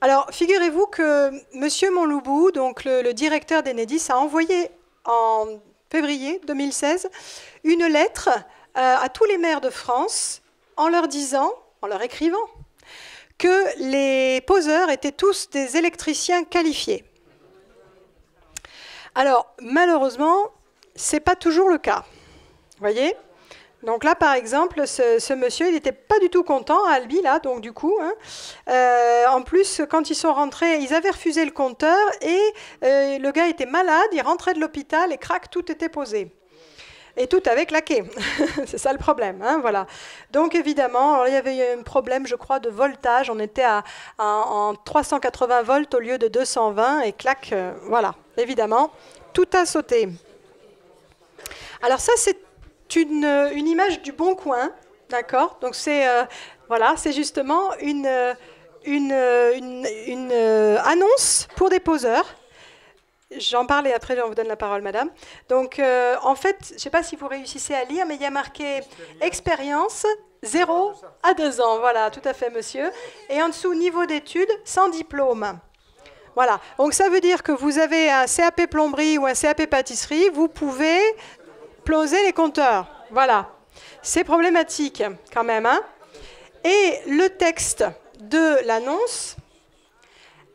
Alors, figurez-vous que M. Monloubou, donc le directeur d'Enedis, a envoyé en février 2016 une lettre à tous les maires de France en leur disant, en leur écrivant, que les poseurs étaient tous des électriciens qualifiés. Alors, malheureusement, ce n'est pas toujours le cas. Vous voyez ? Donc là, par exemple, ce monsieur, il n'était pas du tout content à Albi, là, donc du coup. En plus, quand ils sont rentrés, ils avaient refusé le compteur et le gars était malade, il rentrait de l'hôpital et crac, tout était posé. Et tout avait claqué. C'est ça le problème, hein, voilà. Donc évidemment, alors, il y avait un problème, je crois, de voltage. On était en 380 volts au lieu de 220 et clac, voilà. Évidemment, tout a sauté. Alors ça, c'est une image du Bon Coin, d'accord. Donc c'est voilà, c'est justement une annonce pour des poseurs. J'en parle et après, on vous donne la parole, madame. Donc, en fait, je ne sais pas si vous réussissez à lire, mais il y a marqué « Expérience 0 à 2 ans ». Voilà, tout à fait, monsieur. Et en dessous, niveau d'études, sans diplôme. Voilà. Donc, ça veut dire que vous avez un CAP plomberie ou un CAP pâtisserie, vous pouvez poser les compteurs. Voilà. C'est problématique, quand même, hein. Et le texte de l'annonce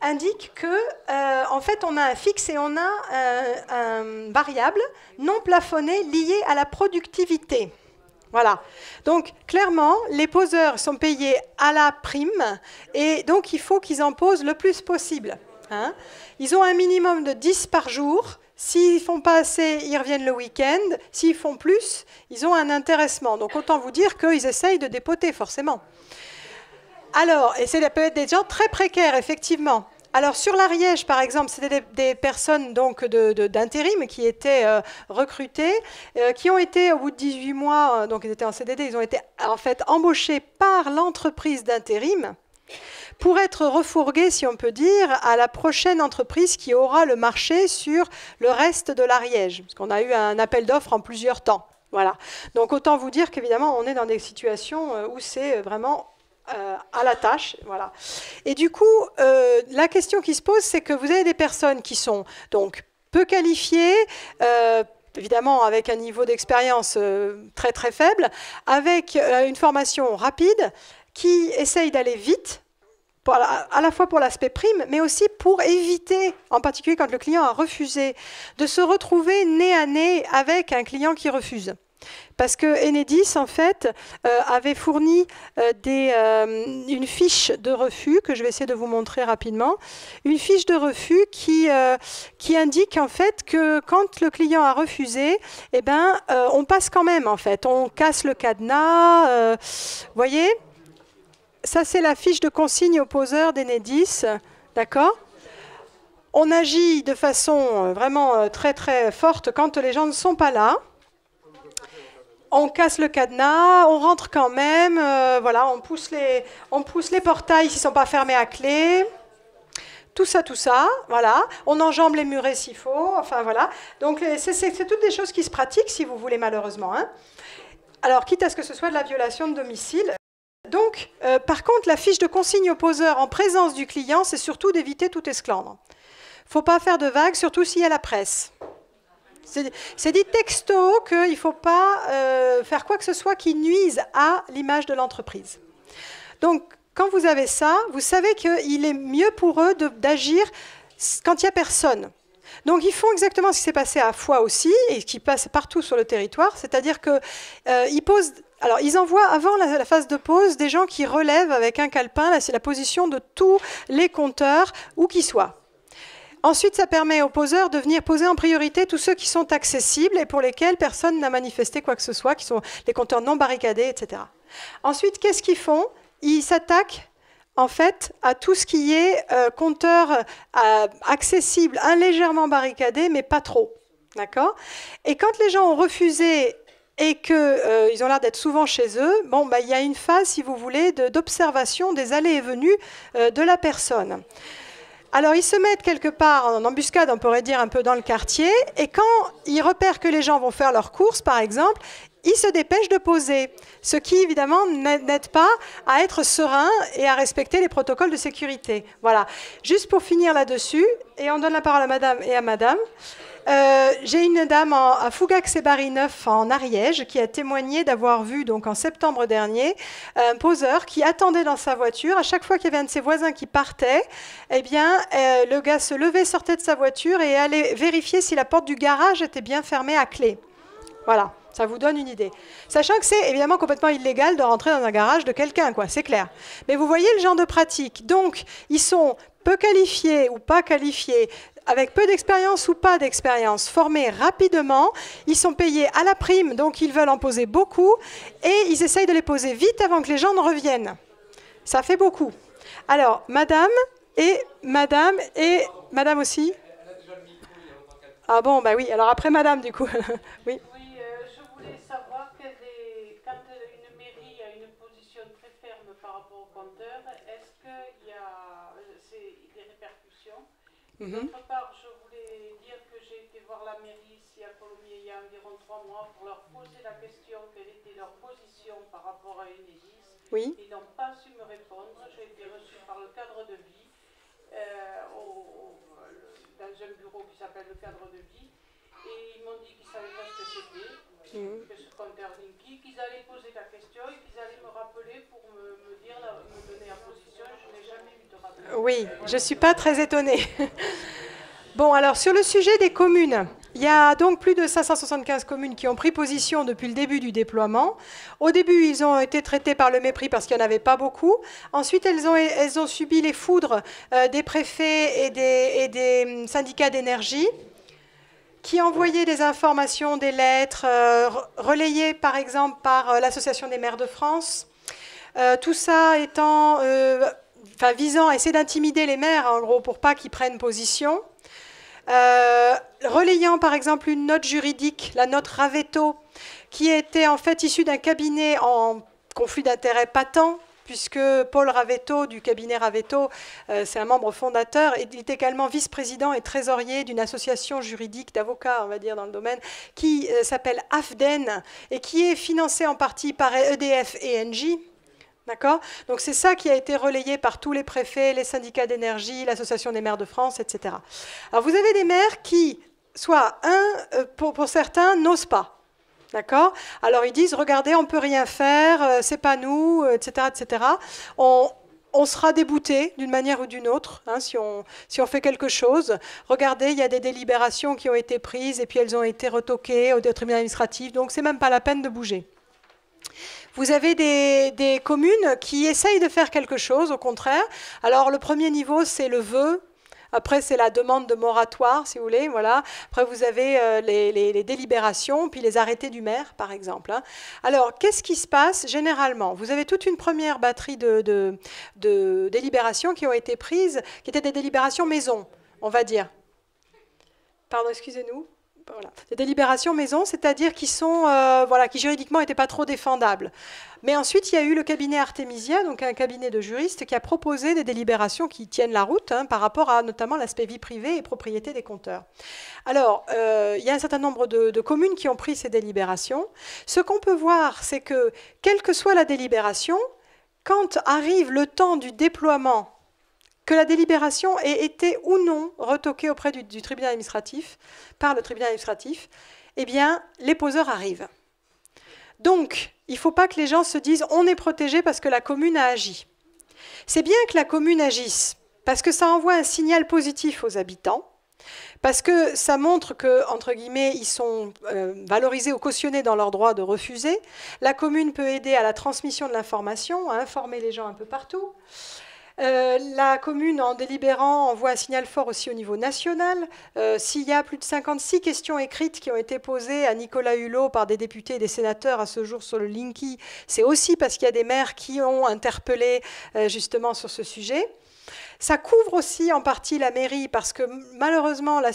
indique que, en fait, on a un fixe et on a un variable non plafonné lié à la productivité. Voilà. Donc, clairement, les poseurs sont payés à la prime et donc il faut qu'ils en posent le plus possible. Hein. Ils ont un minimum de 10 par jour. S'ils ne font pas assez, ils reviennent le week-end. S'ils font plus, ils ont un intéressement. Donc, autant vous dire qu'ils essayent de dépoter, forcément. Alors, et ça peut être des gens très précaires, effectivement. Alors, sur l'Ariège, par exemple, c'était des personnes donc d'intérim qui étaient recrutées, qui ont été, au bout de 18 mois, donc ils étaient en CDD, ils ont été en fait embauchés par l'entreprise d'intérim pour être refourgués, si on peut dire, à la prochaine entreprise qui aura le marché sur le reste de l'Ariège. Parce qu'on a eu un appel d'offres en plusieurs temps. Voilà. Donc, autant vous dire qu'évidemment, on est dans des situations où c'est vraiment à la tâche, voilà. Et du coup, la question qui se pose, c'est que vous avez des personnes qui sont donc peu qualifiées, évidemment avec un niveau d'expérience très très faible, avec une formation rapide, qui essayent d'aller vite, à la fois pour l'aspect prime, mais aussi pour éviter, en particulier quand le client a refusé, de se retrouver nez à nez avec un client qui refuse. Parce que Enedis, en fait, avait fourni une fiche de refus, que je vais essayer de vous montrer rapidement, une fiche de refus qui indique, en fait, que quand le client a refusé, eh ben, on passe quand même, en fait. On casse le cadenas, vous voyez ? Ça, c'est la fiche de consigne au poseur d'Enedis, d'accord ? On agit de façon vraiment très, très forte quand les gens ne sont pas là. On casse le cadenas, on rentre quand même, voilà, on pousse les portails s'ils ne sont pas fermés à clé. Tout ça, voilà. On enjambe les murets s'il faut, enfin voilà. Donc c'est toutes des choses qui se pratiquent, si vous voulez, malheureusement. Hein. Alors, quitte à ce que ce soit de la violation de domicile. Donc, par contre, la fiche de consigne au poseur en présence du client, c'est surtout d'éviter tout esclandre. Il ne faut pas faire de vagues, surtout s'il y a la presse. C'est dit texto qu'il ne faut pas faire quoi que ce soit qui nuise à l'image de l'entreprise. Donc, quand vous avez ça, vous savez qu'il est mieux pour eux d'agir quand il n'y a personne. Donc, ils font exactement ce qui s'est passé à Foix aussi, et qui passe partout sur le territoire, c'est-à-dire qu'ils posent... Alors, ils envoient avant la phase de pause des gens qui relèvent avec un calepin, c'est la position de tous les compteurs, où qu'ils soient. Ensuite, ça permet aux poseurs de venir poser en priorité tous ceux qui sont accessibles et pour lesquels personne n'a manifesté quoi que ce soit, qui sont les compteurs non barricadés, etc. Ensuite, qu'est-ce qu'ils font ? Ils s'attaquent en fait à tout ce qui est compteur accessible, légèrement barricadé, mais pas trop. D'accord ? Et quand les gens ont refusé et qu'ils ont l'air d'être souvent chez eux, bon, bah, y a une phase, si vous voulez, d'observation des allées et venues de la personne. Alors, ils se mettent quelque part en embuscade, on pourrait dire un peu dans le quartier, et quand ils repèrent que les gens vont faire leurs courses, par exemple, ils se dépêchent de poser, ce qui évidemment n'aide pas à être serein et à respecter les protocoles de sécurité. Voilà. Juste pour finir là-dessus, et on donne la parole à madame et à madame. J'ai une dame à Fougac-Sébari-Neuf en Ariège qui a témoigné d'avoir vu donc en septembre dernier un poseur qui attendait dans sa voiture. À chaque fois qu'il y avait un de ses voisins qui partait, eh bien, le gars se levait, sortait de sa voiture et allait vérifier si la porte du garage était bien fermée à clé. Voilà, ça vous donne une idée. Sachant que c'est évidemment complètement illégal de rentrer dans un garage de quelqu'un, quoi, c'est clair. Mais vous voyez le genre de pratique. Donc, ils sont peu qualifiés ou pas qualifiés, avec peu d'expérience ou pas d'expérience, formés rapidement, ils sont payés à la prime, donc ils veulent en poser beaucoup, et ils essayent de les poser vite avant que les gens ne reviennent. Ça fait beaucoup. Alors, madame aussi. Ah bon, bah oui, alors après madame, du coup. Oui. Je voulais savoir quand une mairie a une position très ferme par rapport au compteur, est-ce qu'il y a des répercussions? D'autre part, je voulais dire que j'ai été voir la mairie ici à Colomiers il y a environ 3 mois pour leur poser la question quelle était leur position par rapport à Enedis. Oui. Ils n'ont pas su me répondre. J'ai été reçue par le cadre de vie dans un bureau qui s'appelle le cadre de vie. Et ils m'ont dit qu'ils ne savaient pas ce que c'était, que ce compteur Linky, qu'ils allaient poser la question et qu'ils allaient me rappeler pour me donner la position. Je n'ai jamais eu de rappel. Oui, je ne suis pas très étonnée. Bon, alors sur le sujet des communes, il y a donc plus de 575 communes qui ont pris position depuis le début du déploiement. Au début, ils ont été traités par le mépris parce qu'il n'y en avait pas beaucoup. Ensuite, elles ont subi les foudres des préfets et des syndicats d'énergie qui envoyaient des informations, des lettres, relayées par exemple par l'Association des maires de France. Tout ça étant, visant à essayer d'intimider les maires, en gros, pour pas qu'ils prennent position. Relayant par exemple une note juridique, la note Ravetto, qui était en fait issue d'un cabinet en conflit d'intérêts patent, puisque Paul Ravetto, du cabinet Ravetto, c'est un membre fondateur, et il est également vice-président et trésorier d'une association juridique d'avocats, on va dire, dans le domaine, qui s'appelle AFDEN, et qui est financée en partie par EDF et Engie. D'accord ? Donc c'est ça qui a été relayé par tous les préfets, les syndicats d'énergie, l'Association des maires de France, etc. Alors vous avez des maires qui, soit pour certains, n'osent pas. D'accord ? Alors ils disent, regardez, on ne peut rien faire, c'est pas nous, etc. etc. On sera débouté d'une manière ou d'une autre hein, si on fait quelque chose. Regardez, il y a des délibérations qui ont été prises et puis elles ont été retoquées au tribunal administratif, donc c'est même pas la peine de bouger. Vous avez des communes qui essayent de faire quelque chose, au contraire. Alors, le premier niveau, c'est le vœu. Après, c'est la demande de moratoire, si vous voulez. Voilà. Après, vous avez les délibérations, puis les arrêtés du maire, par exemple. Hein. Alors, qu'est-ce qui se passe généralement? Vous avez toute une première batterie de délibérations qui ont été prises, qui étaient des délibérations maison, on va dire. Pardon, excusez-nous. Voilà. Des délibérations maison, c'est-à-dire qui juridiquement n'étaient pas trop défendables. Mais ensuite, il y a eu le cabinet Artemisia, donc un cabinet de juristes, qui a proposé des délibérations qui tiennent la route hein, par rapport à notamment l'aspect vie privée et propriété des compteurs. Alors, il y a un certain nombre de communes qui ont pris ces délibérations. Ce qu'on peut voir, c'est que, quelle que soit la délibération, quand arrive le temps du déploiement, que la délibération ait été ou non retoquée auprès du tribunal administratif, par le tribunal administratif, eh bien, les poseurs arrivent. Donc, il ne faut pas que les gens se disent « on est protégé parce que la commune a agi ». C'est bien que la commune agisse, parce que ça envoie un signal positif aux habitants, parce que ça montre que, entre guillemets, ils sont valorisés ou cautionnés dans leur droit de refuser. La commune peut aider à la transmission de l'information, à informer les gens un peu partout. La commune, en délibérant, envoie un signal fort aussi au niveau national. S'il y a plus de 56 questions écrites qui ont été posées à Nicolas Hulot par des députés et des sénateurs à ce jour sur le Linky, c'est aussi parce qu'il y a des maires qui ont interpellé justement sur ce sujet. Ça couvre aussi en partie la mairie parce que malheureusement, le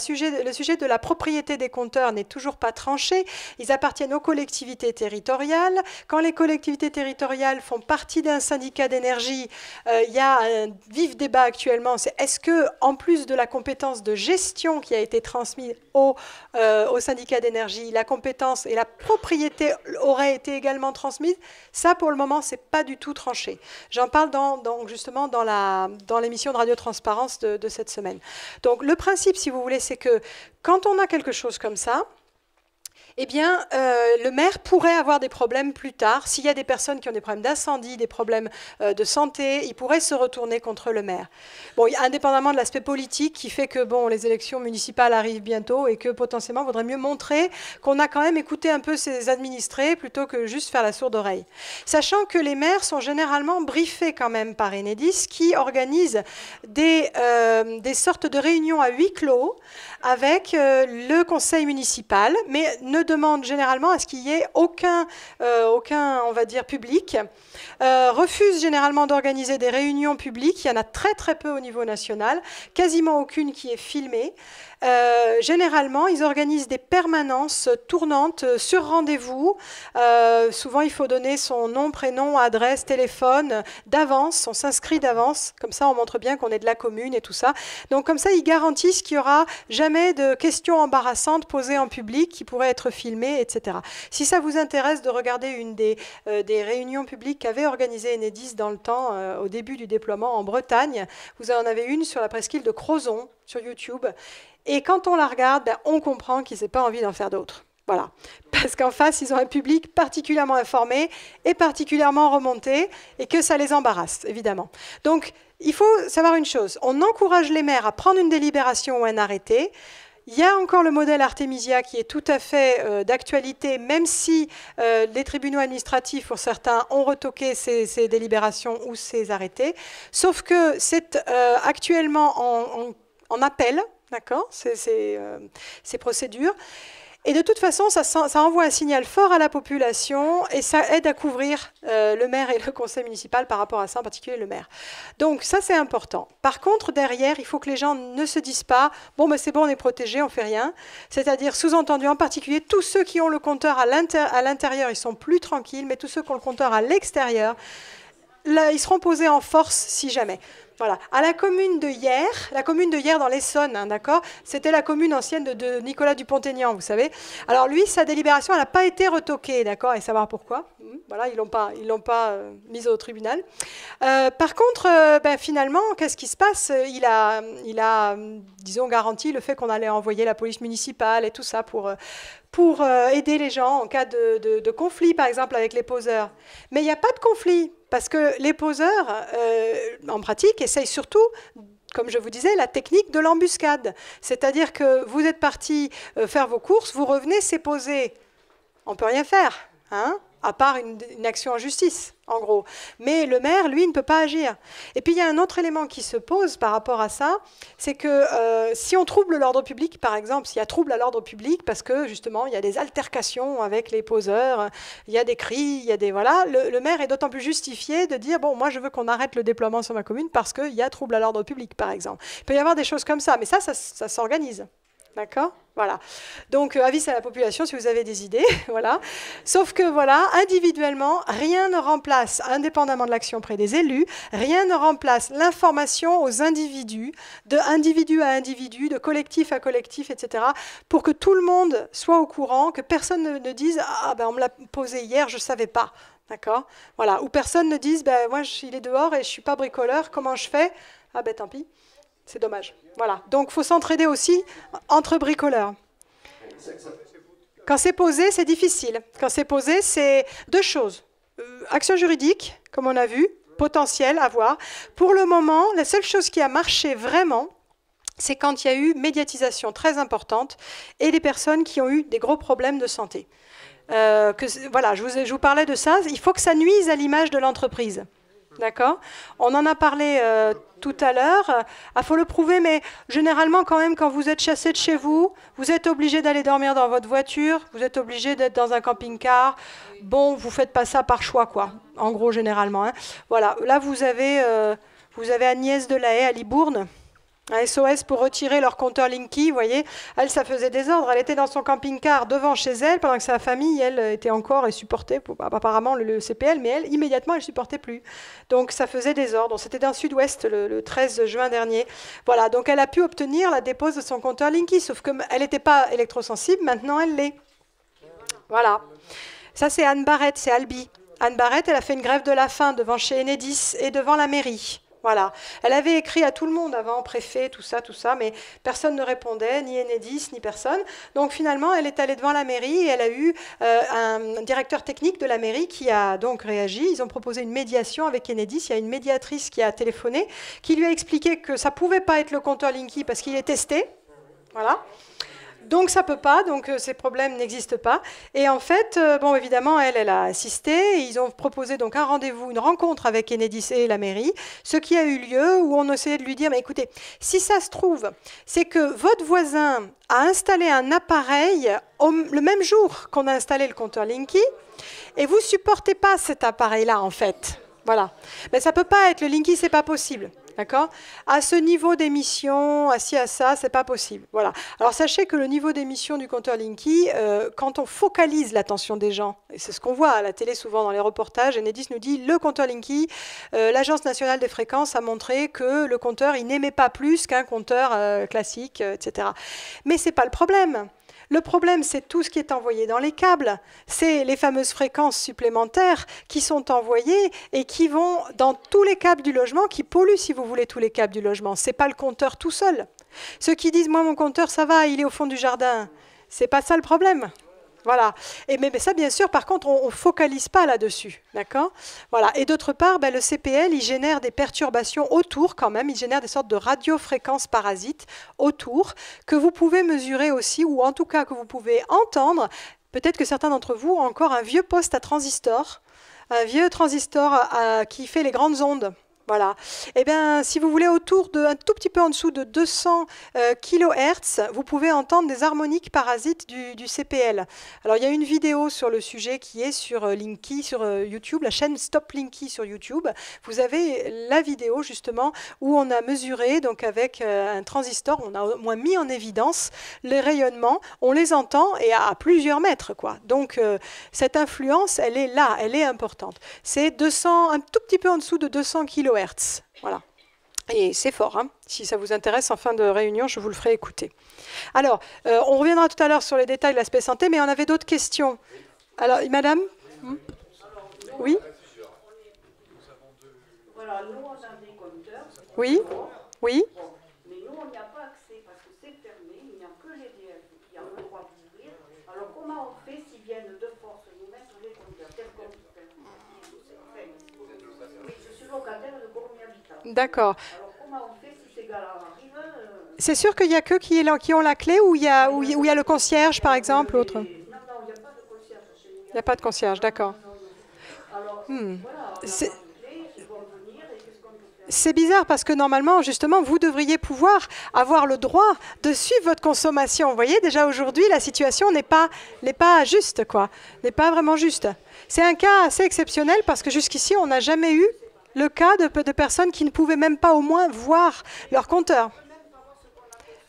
sujet de la propriété des compteurs n'est toujours pas tranché. Ils appartiennent aux collectivités territoriales. Quand les collectivités territoriales font partie d'un syndicat d'énergie, il y a un vif débat actuellement. C'est est-ce que, en plus de la compétence de gestion qui a été transmise au syndicat d'énergie, la compétence et la propriété auraient été également transmises? Ça, pour le moment, c'est pas du tout tranché. J'en parle justement dans l'émission de Radio-Transparence de cette semaine. Donc le principe, si vous voulez, c'est que quand on a quelque chose comme ça, eh bien, le maire pourrait avoir des problèmes plus tard. S'il y a des personnes qui ont des problèmes d'incendie, des problèmes de santé, il pourrait se retourner contre le maire. Bon, indépendamment de l'aspect politique qui fait que bon, les élections municipales arrivent bientôt et que potentiellement, il vaudrait mieux montrer qu'on a quand même écouté un peu ses administrés plutôt que juste faire la sourde oreille. Sachant que les maires sont généralement briefés quand même par Enedis qui organise des sortes de réunions à huis clos avec le conseil municipal, mais ne demande généralement à ce qu'il y ait aucun, on va dire, public, refuse généralement d'organiser des réunions publiques. Il y en a très très peu au niveau national, quasiment aucune qui est filmée. Généralement, ils organisent des permanences tournantes sur rendez-vous. Souvent, il faut donner son nom, prénom, adresse, téléphone d'avance. On s'inscrit d'avance. Comme ça, on montre bien qu'on est de la commune et tout ça. Donc, comme ça, ils garantissent qu'il n'y aura jamais de questions embarrassantes posées en public qui pourraient être filmées, etc. Si ça vous intéresse de regarder une des réunions publiques qu'avait organisé Enedis dans le temps, au début du déploiement en Bretagne, vous en avez une sur la presqu'île de Crozon, sur YouTube. Et quand on la regarde, on comprend qu'ils n'ont pas envie d'en faire d'autres. Voilà. Parce qu'en face, ils ont un public particulièrement informé et particulièrement remonté et que ça les embarrasse, évidemment. Donc, il faut savoir une chose. On encourage les maires à prendre une délibération ou un arrêté. Il y a encore le modèle Artemisia qui est tout à fait d'actualité, même si les tribunaux administratifs, pour certains, ont retoqué ces délibérations ou ces arrêtés. Sauf que c'est actuellement en appel, d'accord, ces procédures. Et de toute façon, ça envoie un signal fort à la population et ça aide à couvrir le maire et le conseil municipal par rapport à ça, en particulier le maire. Donc ça, c'est important. Par contre, derrière, il faut que les gens ne se disent pas « bon, ben, c'est bon, on est protégé, on ne fait rien ». C'est-à-dire, sous-entendu, en particulier, tous ceux qui ont le compteur à l'intérieur, ils sont plus tranquilles, mais tous ceux qui ont le compteur à l'extérieur, là, ils seront posés en force si jamais. Voilà. À la commune de Hyères dans l'Essonne, hein, d'accord, c'était la commune ancienne de Nicolas Dupont-Aignan, vous savez. Alors lui, sa délibération, elle n'a pas été retoquée, d'accord, et savoir pourquoi. Voilà, ils l'ont pas mise au tribunal. Par contre, finalement, qu'est-ce qui se passe? Il a, disons, garanti le fait qu'on allait envoyer la police municipale et tout ça pour aider les gens en cas de conflit, par exemple, avec les poseurs. Mais il n'y a pas de conflit, parce que les poseurs, en pratique, essayent surtout, comme je vous disais, la technique de l'embuscade. C'est-à-dire que vous êtes parti faire vos courses, vous revenez, c'est posé. On ne peut rien faire, hein, à part une action en justice, en gros. Mais le maire, lui, ne peut pas agir. Et puis, il y a un autre élément qui se pose par rapport à ça, c'est que si on trouble l'ordre public, par exemple, s'il y a trouble à l'ordre public, parce que, justement, il y a des altercations avec les poseurs, il y a des cris, il y a des... Voilà, le maire est d'autant plus justifié de dire, bon, moi, je veux qu'on arrête le déploiement sur ma commune parce qu'il y a trouble à l'ordre public, par exemple. Il peut y avoir des choses comme ça, mais ça s'organise. D'accord? Voilà. Donc, avis à la population si vous avez des idées. Voilà. Sauf que, voilà, individuellement, rien ne remplace, indépendamment de l'action auprès des élus, rien ne remplace l'information aux individus, de individu à individu, de collectif à collectif, etc., pour que tout le monde soit au courant, que personne ne dise « Ah, ben, on me l'a posé hier, je ne savais pas. » D'accord? Voilà. Ou personne ne dise ben, « Moi, il est dehors et je ne suis pas bricoleur, comment je fais? » Ah, ben, tant pis. C'est dommage. Voilà. Donc, il faut s'entraider aussi entre bricoleurs. Quand c'est posé, c'est difficile. Quand c'est posé, c'est deux choses. Action juridique, comme on a vu, potentiel à voir. Pour le moment, la seule chose qui a marché vraiment, c'est quand il y a eu médiatisation très importante et des personnes qui ont eu des gros problèmes de santé. Voilà, je vous parlais de ça. Il faut que ça nuise à l'image de l'entreprise. D'accord? On en a parlé tout à l'heure. Il faut le prouver, mais généralement, quand même, quand vous êtes chassé de chez vous, vous êtes obligé d'aller dormir dans votre voiture, vous êtes obligé d'être dans un camping-car. Bon, vous ne faites pas ça par choix, quoi. En gros, généralement. Hein. Voilà. Là, vous avez Vous avez Agnès Delahaye à Libourne, un SOS pour retirer leur compteur Linky, vous voyez. Elle, ça faisait désordre. Elle était dans son camping-car devant chez elle, pendant que sa famille, elle, était encore et supportait apparemment le CPL, mais elle, immédiatement, elle ne supportait plus. Donc, ça faisait désordre. C'était dans le Sud-Ouest le 13 juin dernier. Voilà, donc elle a pu obtenir la dépose de son compteur Linky, sauf qu'elle n'était pas électrosensible, maintenant elle l'est. Voilà. Ça, c'est Anne Barrett, c'est Albi. Anne Barrett, elle a fait une grève de la faim devant chez Enedis et devant la mairie. Voilà. Elle avait écrit à tout le monde avant, préfet, tout ça, mais personne ne répondait, ni Enedis, ni personne. Donc finalement, elle est allée devant la mairie et elle a eu un directeur technique de la mairie qui a donc réagi. Ils ont proposé une médiation avec Enedis. Il y a une médiatrice qui a téléphoné, qui lui a expliqué que ça ne pouvait pas être le compteur Linky parce qu'il est testé. Voilà. Donc ça ne peut pas, donc ces problèmes n'existent pas. Et en fait, bon, évidemment, elle a assisté. Et ils ont proposé donc un rendez-vous, une rencontre avec Enedis et la mairie, ce qui a eu lieu où on essayait de lui dire, mais écoutez, si ça se trouve, c'est que votre voisin a installé un appareil le même jour qu'on a installé le compteur Linky, et vous ne supportez pas cet appareil-là, en fait. Voilà. Mais ça ne peut pas être le Linky, ce n'est pas possible. D'accord ? À ce niveau d'émission, assis à ça, c'est pas possible. Voilà. Alors sachez que le niveau d'émission du compteur Linky, quand on focalise l'attention des gens, et c'est ce qu'on voit à la télé souvent dans les reportages, Enedis nous dit le compteur Linky, l'Agence nationale des fréquences a montré que le compteur, il n'émet pas plus qu'un compteur classique, etc. Mais c'est pas le problème. Le problème, c'est tout ce qui est envoyé dans les câbles. C'est les fameuses fréquences supplémentaires qui sont envoyées et qui vont dans tous les câbles du logement, qui polluent, si vous voulez, tous les câbles du logement. Ce n'est pas le compteur tout seul. Ceux qui disent « moi, mon compteur, ça va, il est au fond du jardin », ce n'est pas ça le problème. Voilà. Mais ça, bien sûr, par contre, on ne focalise pas là-dessus. D'accord ? Voilà. Et d'autre part, le CPL, il génère des perturbations autour quand même. Il génère des sortes de radiofréquences parasites autour que vous pouvez mesurer aussi, ou en tout cas que vous pouvez entendre. Peut-être que certains d'entre vous ont encore un vieux poste à transistor, un vieux transistor qui fait les grandes ondes. Voilà. Eh bien, si vous voulez, un tout petit peu en dessous de 200 kHz, vous pouvez entendre des harmoniques parasites du CPL. Alors, il y a une vidéo sur le sujet qui est sur Linky, sur YouTube, la chaîne Stop Linky sur YouTube. Vous avez la vidéo, justement, où on a mesuré, donc avec un transistor, on a au moins mis en évidence les rayonnements, on les entend et à plusieurs mètres, quoi. Donc, cette influence, elle est là, elle est importante. C'est un tout petit peu en dessous de 200 kHz. Voilà. Et c'est fort, hein. Si ça vous intéresse, en fin de réunion, je vous le ferai écouter. Alors, on reviendra tout à l'heure sur les détails de l'aspect santé, mais on avait d'autres questions. Alors, madame ? Oui ? Voilà, nous, on a des compteurs. Oui ? Oui ? Mais nous, on n'y a pas accès parce que c'est fermé, il n'y a que les DF qui ont le droit d'ouvrir. Alors, comment on fait s'ils viennent de force nous mettre les compteurs ? Quel compteur ? Je suis locataire de Cormier Habitat. D'accord. Alors, comment on fait si ces gars-là arrivent C'est sûr qu'il n'y a que qui ont la clé ou il y a le concierge, par exemple, autre ? Non, il n'y a pas de concierge chez nous. Il n'y a pas de concierge, d'accord. Alors, voilà, on a C'est- une clé, ils vont venir et qu'est-ce qu'on peut faire ? C'est bizarre parce que normalement, justement, vous devriez pouvoir avoir le droit de suivre votre consommation. Vous voyez, déjà aujourd'hui, la situation n'est pas juste, quoi. N'est pas vraiment juste. C'est un cas assez exceptionnel parce que jusqu'ici, on n'a jamais eu le cas de personnes qui ne pouvaient même pas au moins voir leur compteur.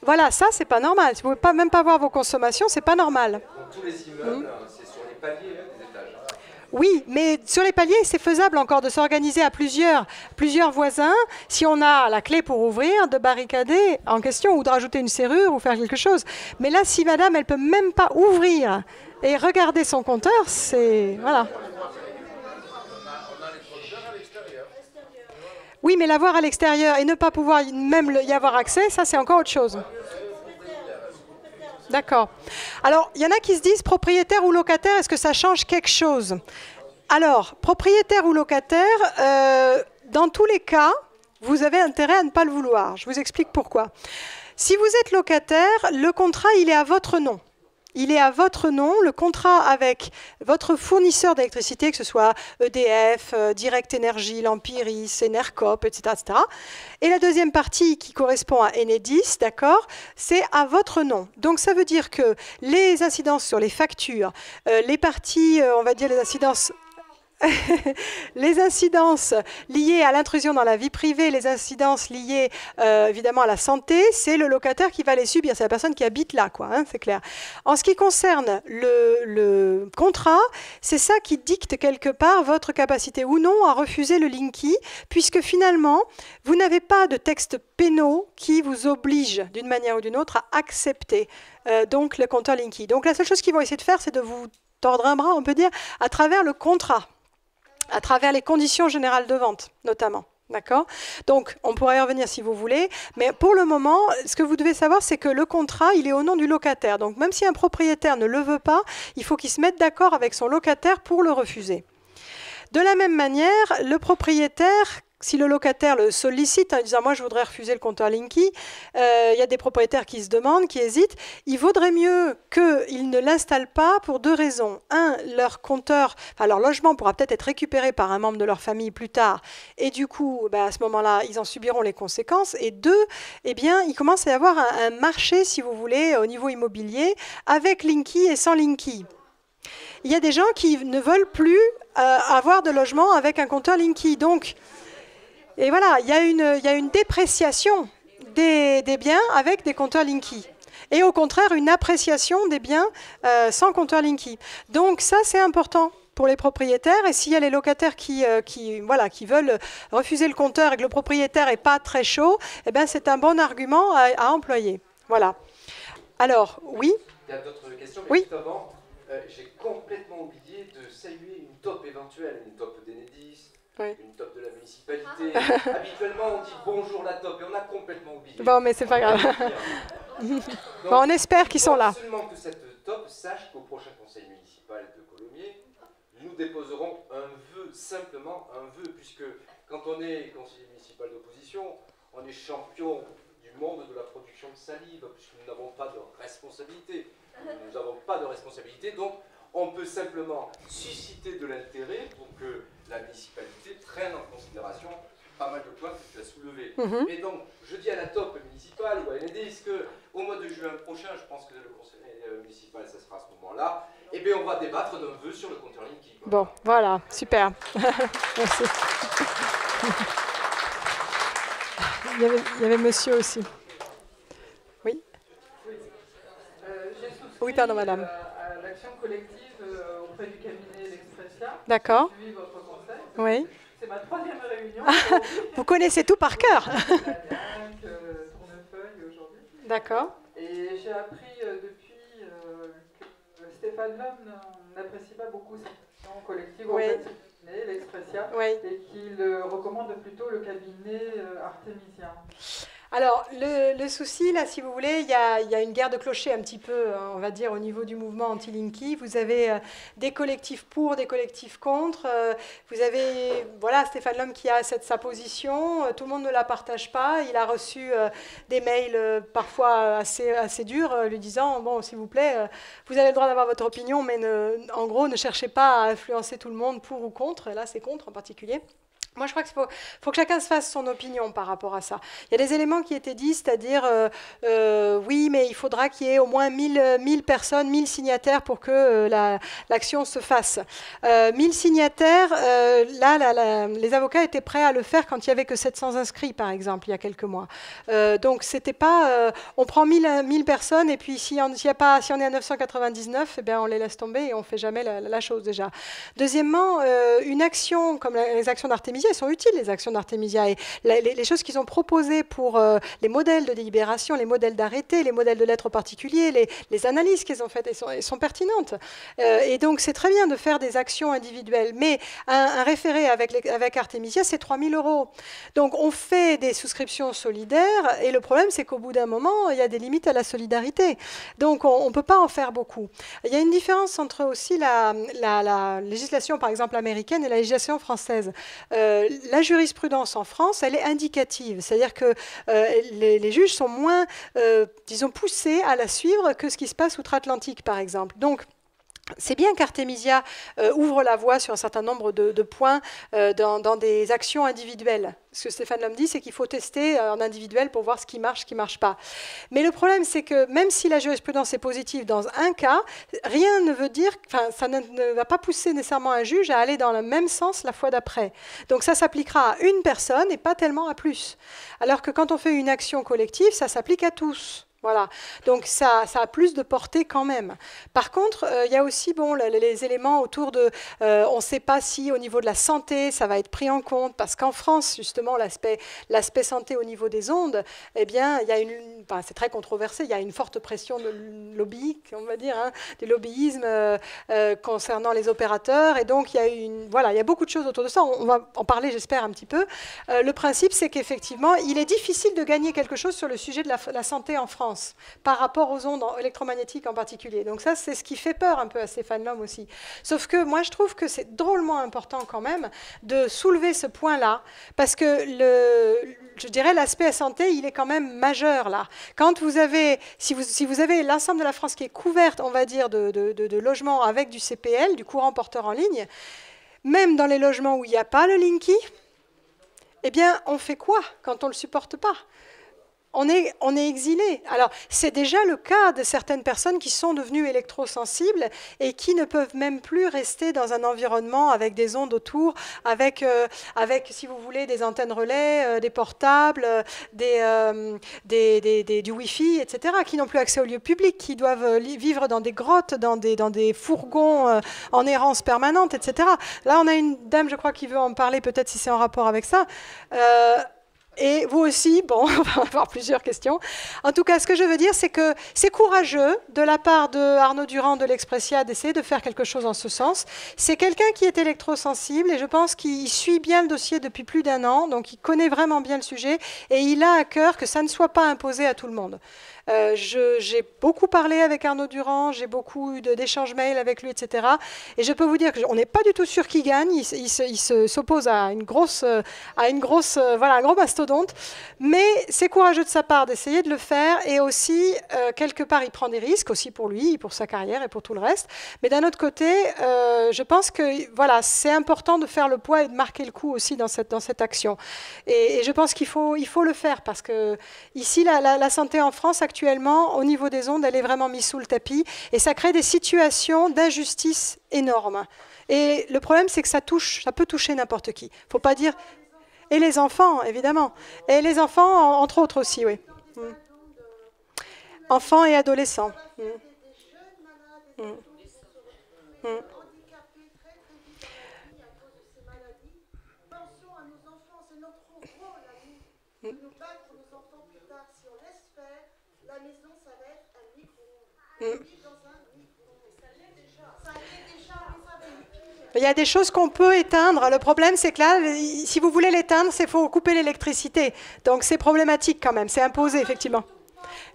Voilà, ça, c'est pas normal. Si vous ne pouvez même pas voir vos consommations, c'est pas normal. Dans tous les immeubles, c'est sur les paliers des étages. Oui, mais sur les paliers, c'est faisable encore de s'organiser à plusieurs voisins, si on a la clé pour ouvrir, de barricader en question, ou de rajouter une serrure, ou faire quelque chose. Mais là, si madame, elle ne peut même pas ouvrir et regarder son compteur, c'est... Voilà. Oui, mais l'avoir à l'extérieur et ne pas pouvoir même y avoir accès, ça, c'est encore autre chose. D'accord. Alors, il y en a qui se disent propriétaire ou locataire, est-ce que ça change quelque chose ? Alors, propriétaire ou locataire, dans tous les cas, vous avez intérêt à ne pas le vouloir. Je vous explique pourquoi. Si vous êtes locataire, le contrat, il est à votre nom. Il est à votre nom, le contrat avec votre fournisseur d'électricité, que ce soit EDF, Direct Énergie, Lampiris, Enercop, etc., etc. Et la deuxième partie qui correspond à Enedis, d'accord, c'est à votre nom. Donc ça veut dire que les incidences sur les factures, les parties, on va dire les incidences les incidences liées à l'intrusion dans la vie privée, les incidences liées évidemment à la santé, c'est le locataire qui va les subir, c'est la personne qui habite là, quoi, hein, c'est clair. En ce qui concerne le contrat, c'est ça qui dicte quelque part votre capacité ou non à refuser le Linky, puisque finalement, vous n'avez pas de textes pénaux qui vous obligent d'une manière ou d'une autre à accepter donc le compteur Linky. Donc la seule chose qu'ils vont essayer de faire, c'est de vous tordre un bras, on peut dire, à travers le contrat, à travers les conditions générales de vente, notamment. D'accord ? Donc, on pourrait y revenir si vous voulez, mais pour le moment, ce que vous devez savoir, c'est que le contrat, il est au nom du locataire. Donc, même si un propriétaire ne le veut pas, il faut qu'il se mette d'accord avec son locataire pour le refuser. De la même manière, le propriétaire, si le locataire le sollicite en disant « moi je voudrais refuser le compteur Linky », il y a des propriétaires qui se demandent, qui hésitent, il vaudrait mieux qu'ils ne l'installent pas pour deux raisons. Un, leur compteur, enfin leur logement pourra peut-être être récupéré par un membre de leur famille plus tard, et du coup, à ce moment-là, ils en subiront les conséquences. Et deux, eh bien, il commence à y avoir un marché, si vous voulez, au niveau immobilier, avec Linky et sans Linky. Il y a des gens qui ne veulent plus avoir de logement avec un compteur Linky. Donc, et voilà, il y a une dépréciation des biens avec des compteurs Linky. Et au contraire, une appréciation des biens sans compteur Linky. Donc ça, c'est important pour les propriétaires. Et s'il y a les locataires qui veulent refuser le compteur et que le propriétaire n'est pas très chaud, eh ben, c'est un bon argument à employer. Voilà. Alors, oui. Il y a d'autres questions, mais oui. juste avant, j'ai complètement oublié de saluer une top éventuelle, une top d'Enedis, oui. Une top de la municipalité. Habituellement, on dit bonjour la top et on a complètement oublié. Bon, mais c'est pas grave. Donc, bon, on espère qu'ils sont là. Absolument que cette top sache qu'au prochain conseil municipal de Colomiers, nous déposerons un vœu, simplement un vœu, puisque quand on est conseiller municipal d'opposition, on est champion du monde de la production de salive, puisque nous n'avons pas de responsabilité. Nous n'avons pas de responsabilité, donc on peut simplement susciter de l'intérêt pour que la municipalité prenne en considération pas mal de points que tu as soulevés. Et donc, je dis à la top municipale ou à Enedis qu'au mois de juin prochain, je pense que le conseil municipal, ça sera à ce moment-là, et bien on va débattre d'un vœu sur le compteur Linky. Bon, voilà, super. Merci. Il y avait monsieur aussi. Oui. Oui, pardon, madame. À l'action collective auprès du cabinet L'Expressia. D'accord. J'ai suivi votre conseil. Oui. C'est ma 3e réunion. Vous connaissez tout par cœur. Tournefeuille aujourd'hui. D'accord. Et j'ai appris depuis que Stéphane Lhomme n'apprécie pas beaucoup cette action collective auprès de ce cabinet, L'Expressia, et qu'il recommande plutôt le cabinet artémisien. Alors, le souci, là, si vous voulez, il y a une guerre de clochers un petit peu, on va dire, au niveau du mouvement anti-Linky. Vous avez des collectifs pour, des collectifs contre. Vous avez, voilà, Stéphane Lhomme qui a sa position. Tout le monde ne la partage pas. Il a reçu des mails parfois assez durs lui disant, bon, s'il vous plaît, vous avez le droit d'avoir votre opinion, mais en gros, ne cherchez pas à influencer tout le monde pour ou contre. Et là, c'est contre en particulier. Moi, je crois qu'il faut que chacun se fasse son opinion par rapport à ça. Il y a des éléments qui étaient dits, c'est-à-dire, oui, mais il faudra qu'il y ait au moins 1000 personnes, 1000 signataires pour que l'action se fasse. 1000 signataires, les avocats étaient prêts à le faire quand il n'y avait que 700 inscrits, par exemple, il y a quelques mois. Donc, c'était pas, on prend 1000 personnes et puis si on est à 999, eh bien, on les laisse tomber et on ne fait jamais la chose déjà. Deuxièmement, une action comme les actions d'Artémisia, elles sont utiles, les actions d'Artémisia. Et les choses qu'ils ont proposées pour les modèles de délibération, les modèles d'arrêté, les modèles de lettres particuliers, les analyses qu'ils ont faites, elles sont pertinentes. Et donc, c'est très bien de faire des actions individuelles. Mais un référé avec Artémisia, c'est 3 000 €. Donc, on fait des souscriptions solidaires. Et le problème, c'est qu'au bout d'un moment, il y a des limites à la solidarité. Donc, on ne peut pas en faire beaucoup. Il y a une différence entre aussi la législation, par exemple, américaine et la législation française. La jurisprudence en France, elle est indicative, c'est-à-dire que les juges sont moins, disons, poussés à la suivre que ce qui se passe outre-Atlantique, par exemple. Donc, C'est bien qu'Artemisia ouvre la voie sur un certain nombre de points dans des actions individuelles. Ce que Stéphane Lhomme dit, c'est qu'il faut tester en individuel pour voir ce qui marche pas. Mais le problème, c'est que même si la jurisprudence est positive dans un cas, rien ne veut dire, enfin, ça ne va pas pousser nécessairement un juge à aller dans le même sens la fois d'après. Donc ça s'appliquera à une personne et pas tellement à plus. Alors que quand on fait une action collective, ça s'applique à tous. Voilà, donc ça a plus de portée quand même. Par contre, il y a aussi les éléments autour de... on ne sait pas si au niveau de la santé, ça va être pris en compte, parce qu'en France, justement, l'aspect santé au niveau des ondes, eh bien, il y a c'est très controversé, il y a une forte pression de lobbying, on va dire, hein, du lobbyisme concernant les opérateurs, et donc il y a beaucoup de choses autour de ça, on va en parler, j'espère, un petit peu. Le principe, c'est qu'effectivement, il est difficile de gagner quelque chose sur le sujet de la santé en France, par rapport aux ondes électromagnétiques en particulier. Donc ça, c'est ce qui fait peur un peu à Stéphane Lhomme aussi. Sauf que moi, je trouve que c'est drôlement important quand même de soulever ce point-là, parce que je dirais l'aspect santé, il est quand même majeur là. Quand vous avez, si vous avez l'ensemble de la France qui est couverte, on va dire, de logements avec du CPL, du courant porteur en ligne, même dans les logements où il n'y a pas le Linky, eh bien, on fait quoi quand on ne le supporte pas ? On est exilé. Alors, c'est déjà le cas de certaines personnes qui sont devenues électrosensibles et qui ne peuvent même plus rester dans un environnement avec des ondes autour, avec si vous voulez, des antennes relais, des portables, du Wi-Fi, etc., qui n'ont plus accès au lieu public, qui doivent vivre dans des grottes, dans des fourgons en errance permanente, etc. Là, on a une dame, je crois, qui veut en parler, peut-être si c'est en rapport avec ça. Et vous aussi, bon, on va avoir plusieurs questions. En tout cas, ce que je veux dire, c'est que c'est courageux de la part de Arnaud Durand de l'Expressia d'essayer de faire quelque chose en ce sens. C'est quelqu'un qui est électrosensible et je pense qu'il suit bien le dossier depuis plus d'1 an, donc il connaît vraiment bien le sujet et il a à cœur que ça ne soit pas imposé à tout le monde. J'ai beaucoup parlé avec Arnaud Durand, j'ai beaucoup eu d'échanges mails avec lui, etc. Et je peux vous dire qu'on n'est pas du tout sûr qu'il gagne. Il s'oppose à un gros mastodonte. Mais c'est courageux de sa part d'essayer de le faire. Et aussi, quelque part, il prend des risques aussi pour lui, pour sa carrière et pour tout le reste. Mais d'un autre côté, je pense que voilà, c'est important de faire le poids et de marquer le coup aussi dans cette action. Et je pense qu'il faut le faire parce que ici, la santé en France, actuellement, au niveau des ondes, elle est vraiment mise sous le tapis et ça crée des situations d'injustice énormes. Et le problème, c'est que ça peut toucher n'importe qui. Faut pas dire... Et les enfants, évidemment. Et les enfants, entre autres aussi, oui. Enfants et adolescents. Il y a des choses qu'on peut éteindre. Le problème, c'est que là, si vous voulez l'éteindre, il faut couper l'électricité. Donc, c'est problématique quand même. C'est imposé, effectivement.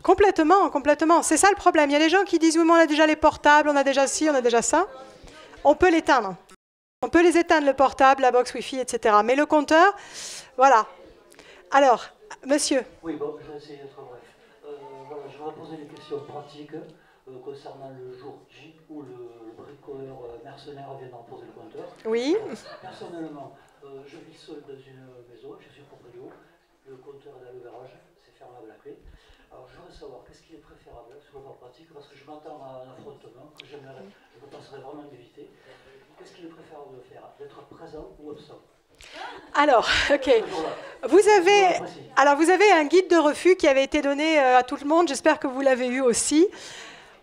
Complètement, complètement. C'est ça le problème. Il y a des gens qui disent, oui, mais on a déjà les portables, on a déjà ci, on a déjà ça. On peut l'éteindre. On peut les éteindre, le portable, la box Wi-Fi, etc. Mais le compteur, voilà. Alors, monsieur. Oui, bon, je vais essayer d'être bref. Voilà, je vais poser des questions pratiques concernant le jour J où le bricoleur mercenaire vient d'emposer le compteur. Oui. Personnellement, je vis seul dans une maison, je suis proprio, le compteur est dans le garage, c'est fermable à clé. Alors je voudrais savoir qu'est-ce qui est préférable sur le plan pratique, parce que je m'entends à un affrontement que je me passerais vraiment d'éviter. Qu'est-ce qu'il est préférable de faire, d'être présent ou absent? Alors, ok. Vous avez un guide de refus qui avait été donné à tout le monde. J'espère que vous l'avez eu aussi.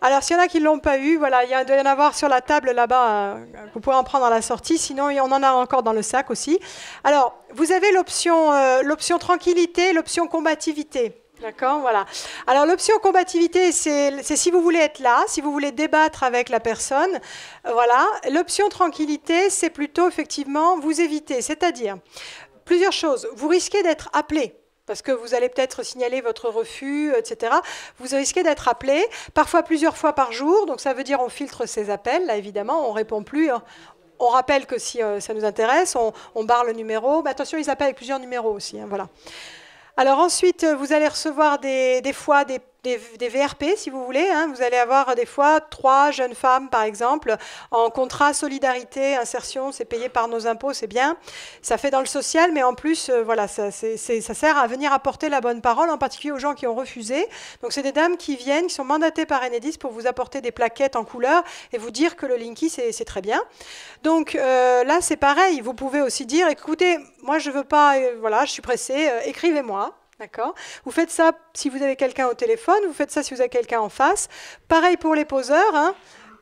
Alors, s'il y en a qui ne l'ont pas eu, voilà, il doit y en avoir sur la table là-bas. Vous pouvez en prendre à la sortie. Sinon, on en a encore dans le sac aussi. Alors, vous avez l'option tranquillité, l'option combativité. D'accord, voilà. Alors l'option combativité, c'est si vous voulez être là, si vous voulez débattre avec la personne, voilà. L'option tranquillité, c'est plutôt effectivement vous éviter, c'est-à-dire plusieurs choses. Vous risquez d'être appelé, parce que vous allez peut-être signaler votre refus, etc. Vous risquez d'être appelé, parfois plusieurs fois par jour, donc ça veut dire on filtre ces appels, là évidemment, on ne répond plus. On rappelle que si ça nous intéresse, on barre le numéro. Mais attention, ils appellent avec plusieurs numéros aussi, hein, voilà. Alors ensuite, vous allez recevoir des fois des VRP, si vous voulez. Hein. Vous allez avoir des fois 3 jeunes femmes, par exemple, en contrat solidarité, insertion, c'est payé par nos impôts, c'est bien. Ça fait dans le social, mais en plus, voilà, ça sert à venir apporter la bonne parole, en particulier aux gens qui ont refusé. Donc, c'est des dames qui viennent, qui sont mandatées par Enedis pour vous apporter des plaquettes en couleur et vous dire que le Linky, c'est très bien. Donc, là, c'est pareil. Vous pouvez aussi dire, écoutez, moi, je veux pas, voilà, je suis pressée, écrivez-moi. D'accord. Vous faites ça si vous avez quelqu'un au téléphone, vous faites ça si vous avez quelqu'un en face. Pareil pour les poseurs. Hein.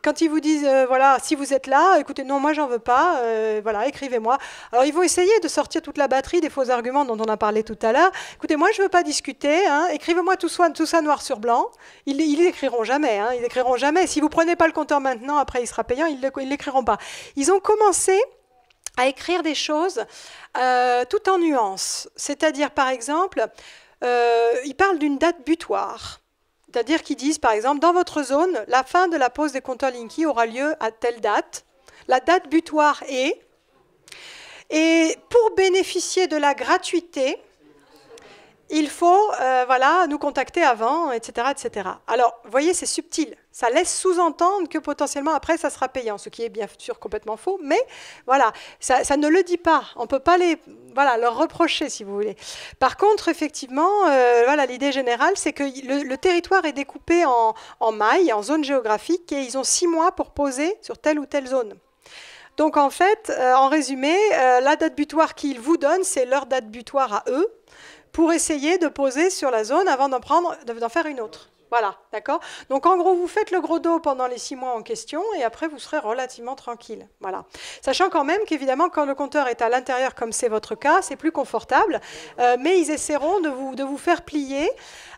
Quand ils vous disent, voilà, si vous êtes là, écoutez, non, moi, j'en veux pas, voilà, écrivez-moi. Alors, ils vont essayer de sortir toute la batterie des faux arguments dont on a parlé tout à l'heure. Écoutez, moi, je veux pas discuter, hein, écrivez-moi tout ça noir sur blanc. Ils l'écriront jamais, hein, ils l'écriront jamais. Si vous prenez pas le compteur maintenant, après, il sera payant, ils l'écriront pas. Ils ont commencé à écrire des choses tout en nuances. C'est-à-dire, par exemple, ils parlent d'une date butoir. C'est-à-dire qu'ils disent, par exemple, dans votre zone, la fin de la pause des compteurs Linky aura lieu à telle date. La date butoir est... Et pour bénéficier de la gratuité, il faut voilà, nous contacter avant, etc., etc. Alors, vous voyez, c'est subtil. Ça laisse sous-entendre que potentiellement, après, ça sera payant, ce qui est bien sûr complètement faux. Mais voilà, ça ne le dit pas. On ne peut pas leur reprocher, si vous voulez. Par contre, effectivement, voilà, l'idée générale, c'est que le territoire est découpé en mailles, en zones géographiques, et ils ont 6 mois pour poser sur telle ou telle zone. Donc, en fait, en résumé, la date butoir qu'ils vous donnent, c'est leur date butoir à eux, pour essayer de poser sur la zone avant d'en faire une autre. Voilà, d'accord. Donc, en gros, vous faites le gros dos pendant les 6 mois en question et après, vous serez relativement tranquille. Voilà. Sachant quand même qu'évidemment, quand le compteur est à l'intérieur, comme c'est votre cas, c'est plus confortable, mais ils essaieront de vous faire plier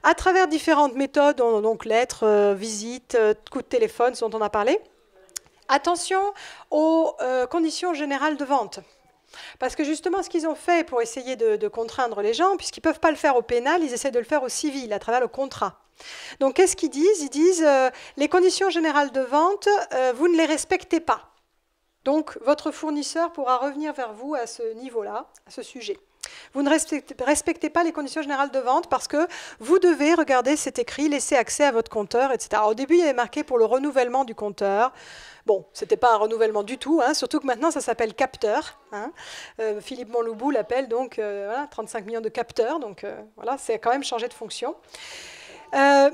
à travers différentes méthodes, donc lettres, visites, coups de téléphone, ce dont on a parlé. Attention aux conditions générales de vente. Parce que justement, ce qu'ils ont fait pour essayer de contraindre les gens, puisqu'ils ne peuvent pas le faire au pénal, ils essaient de le faire au civil, à travers le contrat. Donc, qu'est-ce qu'ils disent? Ils disent les conditions générales de vente, vous ne les respectez pas. Donc, votre fournisseur pourra revenir vers vous à ce niveau-là, à ce sujet. Vous ne respectez pas les conditions générales de vente parce que vous devez, regardez, c'est écrit, laisser accès à votre compteur, etc. Alors, au début, il y avait marqué pour le renouvellement du compteur. Bon, ce n'était pas un renouvellement du tout, hein, surtout que maintenant, ça s'appelle capteur. Hein. Philippe Monloubou l'appelle donc voilà, 35 millions de capteurs. Donc, voilà, c'est quand même changé de fonction.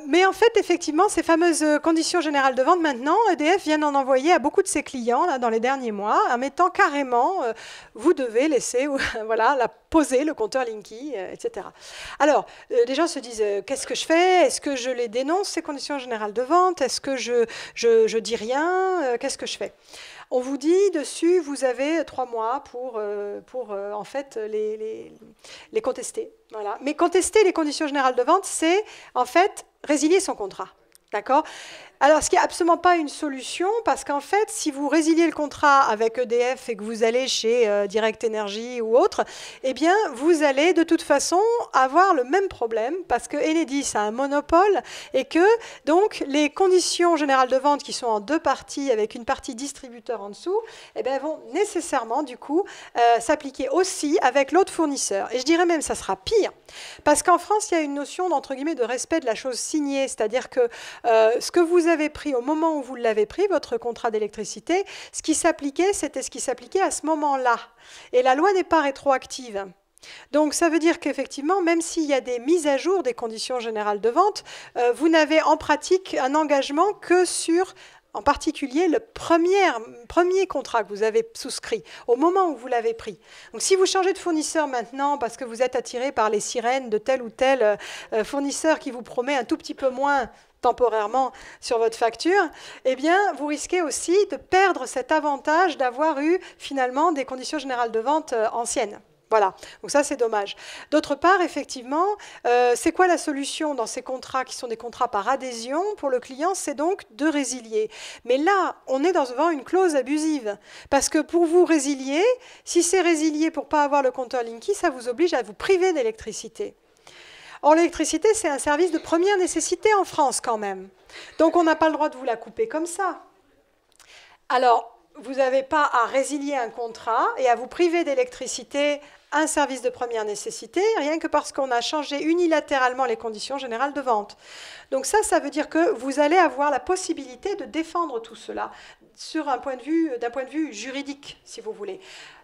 Mais en fait, effectivement, ces fameuses conditions générales de vente, maintenant, EDF vient d'en envoyer à beaucoup de ses clients là, dans les derniers mois, en mettant carrément, vous devez laisser voilà, poser le compteur Linky, etc. Alors, les gens se disent, qu'est-ce que je fais? Est-ce que je les dénonce, ces conditions générales de vente? Est-ce que je dis rien? Qu'est-ce que je fais? On vous dit dessus, vous avez 3 mois pour en fait les contester. Voilà. Mais contester les conditions générales de vente, c'est en fait résilier son contrat. D'accord ? Alors, ce qui n'est absolument pas une solution, parce qu'en fait, si vous résiliez le contrat avec EDF et que vous allez chez Direct Energy ou autre, eh bien, vous allez de toute façon avoir le même problème, parce que Enedis a un monopole et que, donc, les conditions générales de vente qui sont en 2 parties, avec une partie distributeur en dessous, eh bien, vont nécessairement, du coup, s'appliquer aussi avec l'autre fournisseur. Et je dirais même, ça sera pire, parce qu'en France, il y a une notion, entre guillemets, de respect de la chose signée, c'est-à-dire que ce que vous avez pris au moment où vous l'avez pris, votre contrat d'électricité, ce qui s'appliquait, c'était ce qui s'appliquait à ce moment-là. Et la loi n'est pas rétroactive. Donc ça veut dire qu'effectivement, même s'il y a des mises à jour des conditions générales de vente, vous n'avez en pratique un engagement que sur, en particulier, le premier contrat que vous avez souscrit, au moment où vous l'avez pris. Donc si vous changez de fournisseur maintenant parce que vous êtes attiré par les sirènes de tel ou tel fournisseur qui vous promet un tout petit peu moins temporairement sur votre facture, eh bien, vous risquez aussi de perdre cet avantage d'avoir eu finalement des conditions générales de vente anciennes. Voilà, donc ça c'est dommage. D'autre part, effectivement, c'est quoi la solution dans ces contrats qui sont des contrats par adhésion pour le client? C'est donc de résilier. Mais là, on est devant une clause abusive. Parce que pour vous résilier, si c'est résilié pour ne pas avoir le compteur Linky, ça vous oblige à vous priver d'électricité. Or, l'électricité, c'est un service de première nécessité en France quand même. Donc, on n'a pas le droit de vous la couper comme ça. Alors, vous n'avez pas à résilier un contrat et à vous priver d'électricité un service de première nécessité, rien que parce qu'on a changé unilatéralement les conditions générales de vente. Donc ça veut dire que vous allez avoir la possibilité de défendre tout cela d'un point de vue juridique, si vous voulez.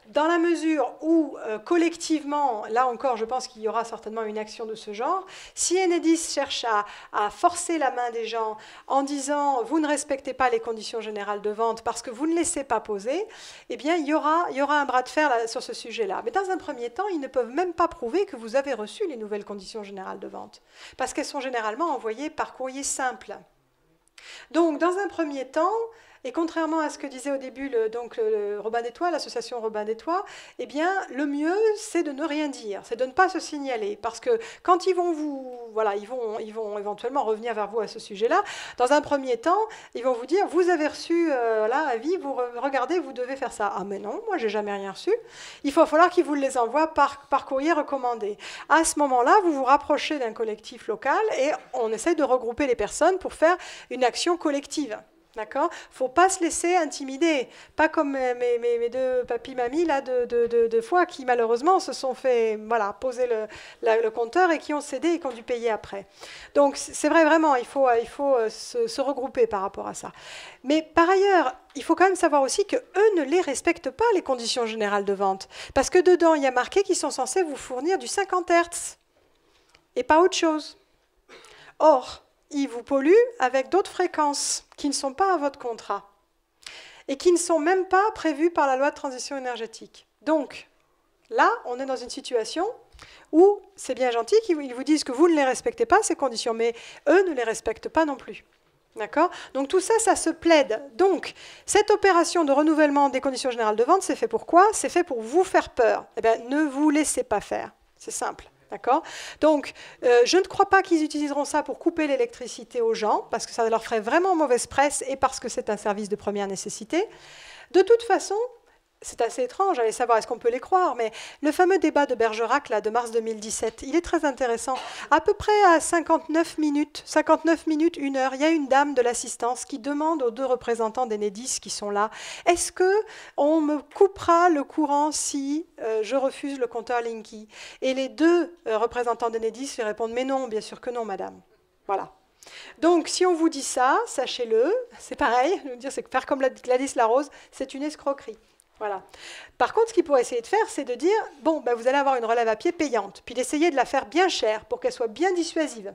Dans la mesure où, collectivement, là encore, je pense qu'il y aura certainement une action de ce genre, si Enedis cherche à forcer la main des gens en disant « vous ne respectez pas les conditions générales de vente parce que vous ne laissez pas poser », eh bien, il y aura un bras de fer là, sur ce sujet-là. Mais dans un premier temps, ils ne peuvent même pas prouver que vous avez reçu les nouvelles conditions générales de vente, parce qu'elles sont généralement envoyées par courrier simple. Donc, dans un premier temps, et contrairement à ce que disait au début le Robin des Toits, l'association Robin des Toits, eh bien, le mieux, c'est de ne rien dire, c'est de ne pas se signaler. Parce que quand ils vont ils vont éventuellement revenir vers vous à ce sujet-là, dans un premier temps, ils vont vous dire, vous avez reçu avis, vous regardez, vous devez faire ça. Ah mais non, moi, j'ai jamais rien reçu. Il va falloir qu'ils vous les envoient par courrier recommandé. À ce moment-là, vous vous rapprochez d'un collectif local et on essaye de regrouper les personnes pour faire une action collective. D'accord ? Il ne faut pas se laisser intimider. Pas comme mes deux papis-mamies là, de fois qui, malheureusement, se sont fait poser le compteur et qui ont cédé et qui ont dû payer après. Donc, c'est vrai, vraiment, il faut se regrouper par rapport à ça. Mais par ailleurs, il faut quand même savoir aussi qu'eux ne les respectent pas, les conditions générales de vente. Parce que dedans, il y a marqué qu'ils sont censés vous fournir du 50 Hz et pas autre chose. Or, ils vous polluent avec d'autres fréquences qui ne sont pas à votre contrat et qui ne sont même pas prévues par la loi de transition énergétique. Donc, là, on est dans une situation où c'est bien gentil qu'ils vous disent que vous ne les respectez pas, ces conditions, mais eux ne les respectent pas non plus. D'accord ? Donc tout ça, ça se plaide. Donc, cette opération de renouvellement des conditions générales de vente, c'est fait pour quoi ? C'est fait pour vous faire peur. Eh bien, ne vous laissez pas faire. C'est simple. D'accord ? Donc, je ne crois pas qu'ils utiliseront ça pour couper l'électricité aux gens, parce que ça leur ferait vraiment mauvaise presse et parce que c'est un service de première nécessité. De toute façon, c'est assez étrange, allez savoir est-ce qu'on peut les croire, mais le fameux débat de Bergerac là, de mars 2017, il est très intéressant. À peu près à 59 minutes, 1 heure, il y a une dame de l'assistance qui demande aux deux représentants d'Enedis qui sont là, est-ce qu'on me coupera le courant si je refuse le compteur Linky ? Et les deux représentants d'Enedis lui répondent, mais non, bien sûr que non, madame. Voilà. Donc, si on vous dit ça, sachez-le, c'est pareil, c'est que faire comme Gladys Larose, c'est une escroquerie. Voilà. Par contre, ce qu'il pourrait essayer de faire, c'est de dire, bon, vous allez avoir une relève à pied payante, puis d'essayer de la faire bien chère pour qu'elle soit bien dissuasive.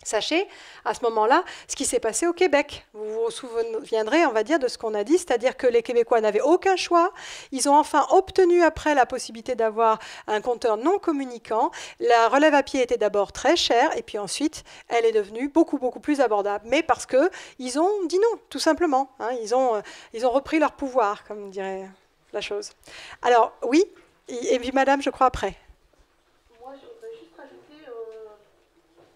Sachez, à ce moment-là, ce qui s'est passé au Québec. Vous vous souviendrez, on va dire, de ce qu'on a dit, c'est-à-dire que les Québécois n'avaient aucun choix. Ils ont enfin obtenu après la possibilité d'avoir un compteur non communicant. La relève à pied était d'abord très chère, et puis ensuite, elle est devenue beaucoup, beaucoup plus abordable. Mais parce qu'ils ont dit non, tout simplement. Hein, ils ont repris leur pouvoir, comme dirait la chose. Alors, oui, et puis madame, je crois après. Moi, je voudrais juste rajouter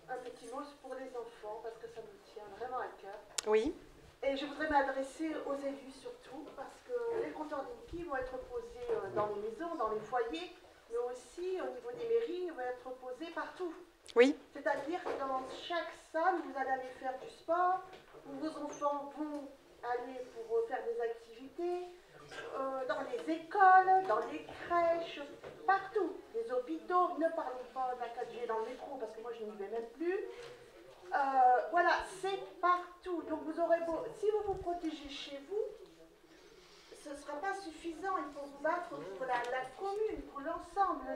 un petit mot pour les enfants, parce que ça me tient vraiment à cœur. Oui. Et je voudrais m'adresser aux élus surtout, parce que les compteurs Linky vont être posés dans les maisons, dans les foyers, mais aussi au niveau des mairies, ils vont être posés partout. Oui. C'est-à-dire que dans chaque salle, vous allez aller faire du sport, où vos enfants vont aller pour faire des activités, dans les écoles, dans les crèches, partout, les hôpitaux, ne parlons pas de la 4G dans le métro, parce que moi je n'y vais même plus. Voilà, c'est partout. Donc vous aurez beau, si vous vous protégez chez vous, ce ne sera pas suffisant. Il faut vous battre pour la commune, pour l'ensemble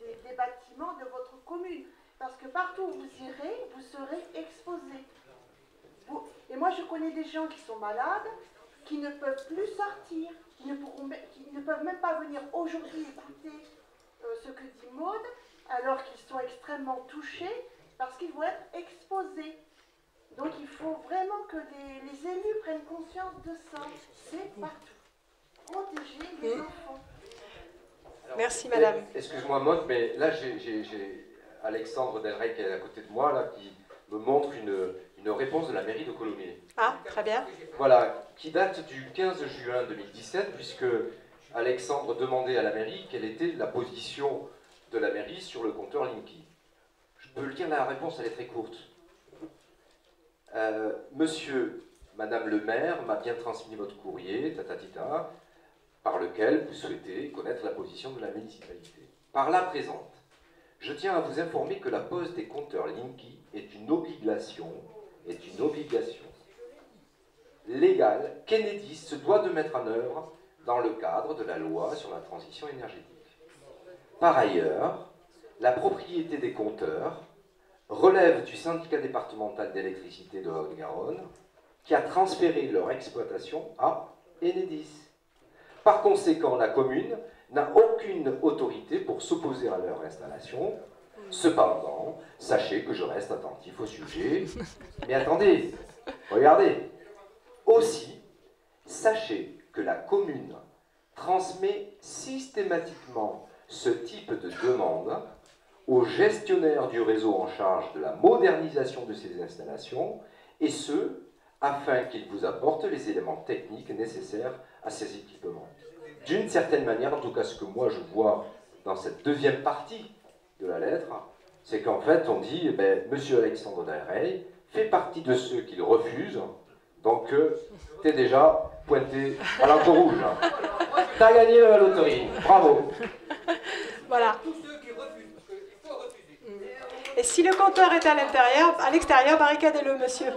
des bâtiments de votre commune. Parce que partout où vous irez, vous serez exposés. Et moi je connais des gens qui sont malades, qui ne peuvent plus sortir, qui ne peuvent même pas venir aujourd'hui écouter ce que dit Maud, alors qu'ils sont extrêmement touchés, parce qu'ils vont être exposés. Donc il faut vraiment que les élus prennent conscience de ça. C'est partout. Protéger les enfants. Alors, merci madame. Excuse-moi Maud, mais là j'ai Alexandre Delray qui est à côté de moi, là, qui me montre une réponse de la mairie de Colomiers. Ah, très bien. Voilà, qui date du 15 juin 2017, puisque Alexandre demandait à la mairie quelle était la position de la mairie sur le compteur Linky. Je peux le dire, la réponse elle est très courte. Monsieur, Madame le maire m'a bien transmis votre courrier, tatatita, par lequel vous souhaitez connaître la position de la municipalité. Par la présente, je tiens à vous informer que la pose des compteurs Linky est une obligation légale qu'Enedis se doit de mettre en œuvre dans le cadre de la loi sur la transition énergétique. Par ailleurs, la propriété des compteurs relève du syndicat départemental d'électricité de Haute-Garonne qui a transféré leur exploitation à Enedis. Par conséquent, la commune n'a aucune autorité pour s'opposer à leur installation. Cependant, sachez que je reste attentif au sujet. Mais attendez, regardez. Aussi, sachez que la commune transmet systématiquement ce type de demande au gestionnaire du réseau en charge de la modernisation de ces installations, et ce, afin qu'il vous apporte les éléments techniques nécessaires à ces équipements. D'une certaine manière, en tout cas ce que moi je vois dans cette deuxième partie de la lettre, c'est qu'en fait on dit, eh ben, Monsieur Alexandre Dayrey fait partie de ceux qui le refusent, donc t'es déjà pointé à l'encre rouge. T'as gagné la loterie, bravo. Voilà. Et si le compteur est à l'extérieur, barricadez-le, monsieur.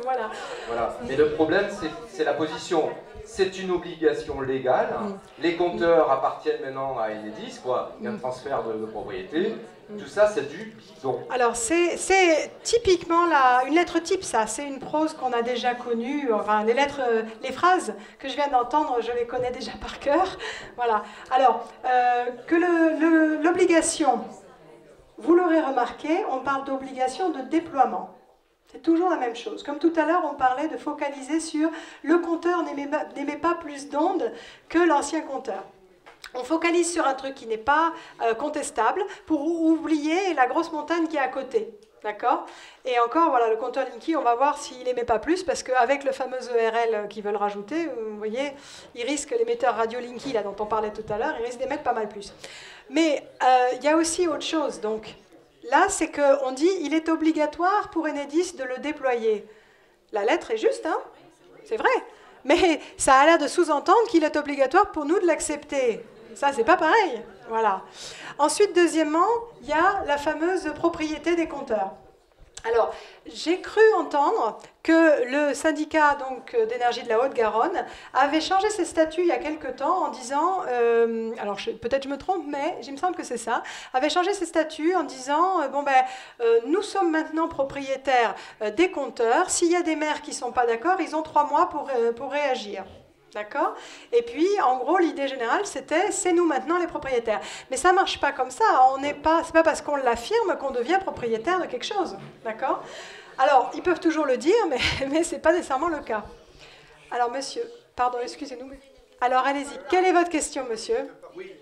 Voilà. Voilà. Mais le problème, c'est la position. C'est une obligation légale. Les compteurs appartiennent maintenant à Enedis, quoi. Il y a un transfert de propriété. Tout ça, c'est du bidon. Alors, c'est typiquement une lettre type, ça. C'est une prose qu'on a déjà connue. Enfin, les phrases que je viens d'entendre, je les connais déjà par cœur. Voilà. Alors, que l'obligation, vous l'aurez remarqué, on parle d'obligation de déploiement. C'est toujours la même chose. Comme tout à l'heure, on parlait de focaliser sur le compteur n'émet pas plus d'ondes que l'ancien compteur. On focalise sur un truc qui n'est pas contestable pour oublier la grosse montagne qui est à côté. D'accord? Et encore, voilà, le compteur Linky, on va voir s'il n'émet pas plus, parce qu'avec le fameux ERL qu'ils veulent rajouter, vous voyez, il risque, l'émetteur radio Linky, là, dont on parlait tout à l'heure, il risque d'émettre pas mal plus. Mais il y a aussi autre chose. Donc, là, c'est qu'on dit il est obligatoire pour Enedis de le déployer. La lettre est juste, hein? C'est vrai. Mais ça a l'air de sous-entendre qu'il est obligatoire pour nous de l'accepter. Ça, c'est pas pareil. Voilà. Ensuite, deuxièmement, il y a la fameuse propriété des compteurs. Alors, j'ai cru entendre que le syndicat d'énergie de la Haute-Garonne avait changé ses statuts il y a quelque temps en disant, alors peut-être je me trompe, mais il me semble que c'est ça, avait changé ses statuts en disant, nous sommes maintenant propriétaires des compteurs, s'il y a des maires qui ne sont pas d'accord, ils ont 3 mois pour réagir. D'accord? Et puis, en gros, l'idée générale, c'était, c'est nous maintenant les propriétaires. Mais ça ne marche pas comme ça. C'est pas parce qu'on l'affirme qu'on devient propriétaire de quelque chose. D'accord? Alors, ils peuvent toujours le dire, mais ce n'est pas nécessairement le cas. Alors, monsieur, pardon, excusez-nous. Alors, allez-y. Quelle est votre question, monsieur? Oui.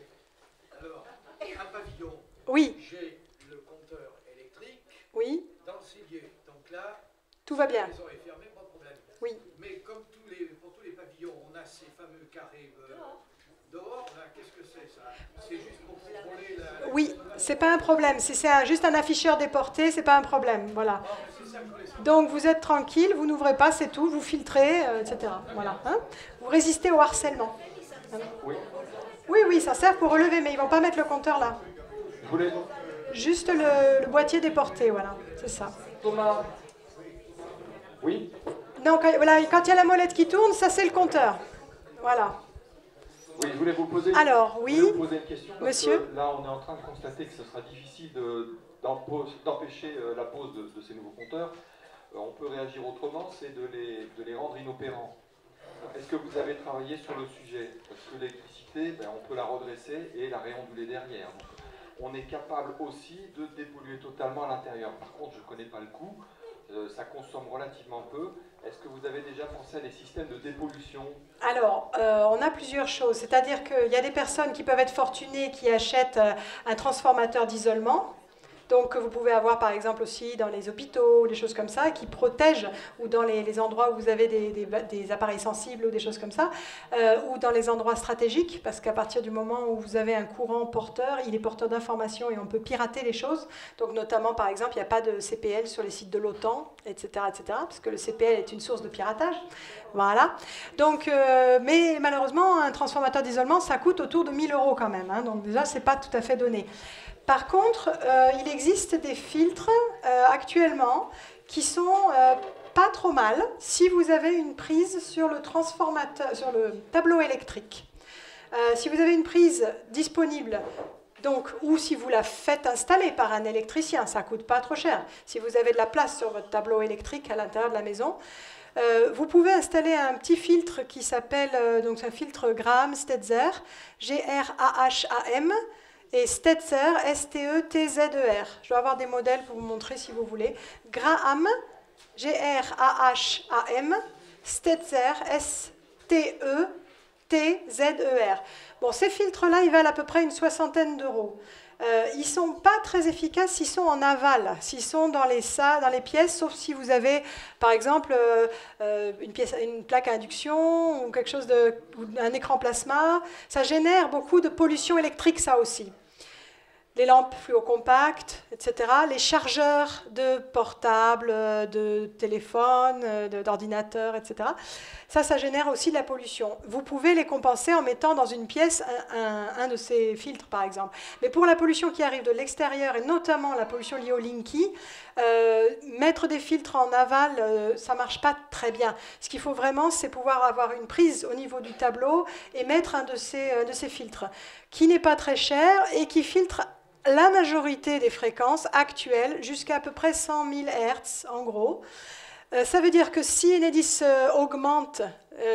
Alors, un pavillon. Oui. J'ai le compteur électrique. Oui. Dans le cellier. Donc là, tout va bien. La maison est fermée, pas de problème. Oui. Mais comme pour tous les pavillons, on a ces fameux carrés dehors. Là, qu'est-ce que c'est ça? C'est juste pour contrôler la... Oui, c'est pas un problème. Si c'est juste un afficheur déporté, c'est pas un problème. Voilà. Donc vous êtes tranquille, vous n'ouvrez pas, c'est tout, vous filtrez, etc. Voilà. Hein, vous résistez au harcèlement. Hein. Oui, ça sert pour relever, mais ils vont pas mettre le compteur là. Juste le boîtier déporté, voilà, c'est ça. Thomas. Oui. Donc voilà, quand il y a la molette qui tourne, ça c'est le compteur. Voilà. Oui, je voulais vous poser, une question. Monsieur. Que là, on est en train de constater que ce sera difficile d'empêcher la pose de ces nouveaux compteurs. On peut réagir autrement, c'est de les rendre inopérants. Est-ce que vous avez travaillé sur le sujet? Parce que l'électricité, on peut la redresser et la réonduler derrière. Donc, on est capable aussi de dépolluer totalement à l'intérieur. Par contre, je ne connais pas le coût. Ça consomme relativement peu. Est-ce que vous avez déjà pensé à des systèmes de dépollution? Alors, on a plusieurs choses. C'est-à-dire qu'il y a des personnes qui peuvent être fortunées qui achètent un transformateur d'isolement. Donc vous pouvez avoir par exemple aussi dans les hôpitaux, des choses comme ça, qui protègent, ou dans les endroits où vous avez des appareils sensibles ou des choses comme ça, ou dans les endroits stratégiques, parce qu'à partir du moment où vous avez un courant porteur, il est porteur d'informations et on peut pirater les choses. Donc notamment par exemple, il n'y a pas de CPL sur les sites de l'OTAN, etc., parce que le CPL est une source de piratage. Voilà. Donc, mais malheureusement, un transformateur d'isolement, ça coûte autour de 1 000 € quand même. Hein, donc déjà, c'est pas tout à fait donné. Par contre, il existe des filtres actuellement qui sont pas trop mal si vous avez une prise sur le transformateur, sur le tableau électrique. Si vous avez une prise disponible, donc, ou si vous la faites installer par un électricien, ça ne coûte pas trop cher. Si vous avez de la place sur votre tableau électrique à l'intérieur de la maison, vous pouvez installer un petit filtre qui s'appelle, donc un filtre Graham Stetzer, G-R-A-H-A-M, et Stetzer, S-T-E-T-Z-E-R. Je dois avoir des modèles pour vous montrer si vous voulez. Graham, G-R-A-H-A-M, Stetzer, S-T-E-T-Z-E-R. Bon, ces filtres-là, ils valent à peu près une 60aine d'euros. Ils ne sont pas très efficaces s'ils sont en aval, s'ils sont dans les pièces, sauf si vous avez, par exemple, une plaque à induction ou quelque chose un écran plasma. Ça génère beaucoup de pollution électrique, ça aussi. Les lampes fluocompactes, etc. Les chargeurs de portables, de téléphones, d'ordinateurs, etc. Ça génère aussi de la pollution. Vous pouvez les compenser en mettant dans une pièce un de ces filtres, par exemple. Mais pour la pollution qui arrive de l'extérieur, et notamment la pollution liée au Linky, mettre des filtres en aval, ça ne marche pas très bien. Ce qu'il faut vraiment, c'est pouvoir avoir une prise au niveau du tableau et mettre un de ces filtres, qui n'est pas très cher et qui filtre la majorité des fréquences actuelles jusqu'à à peu près 100 000 Hz, en gros. Ça veut dire que si Enedis augmente,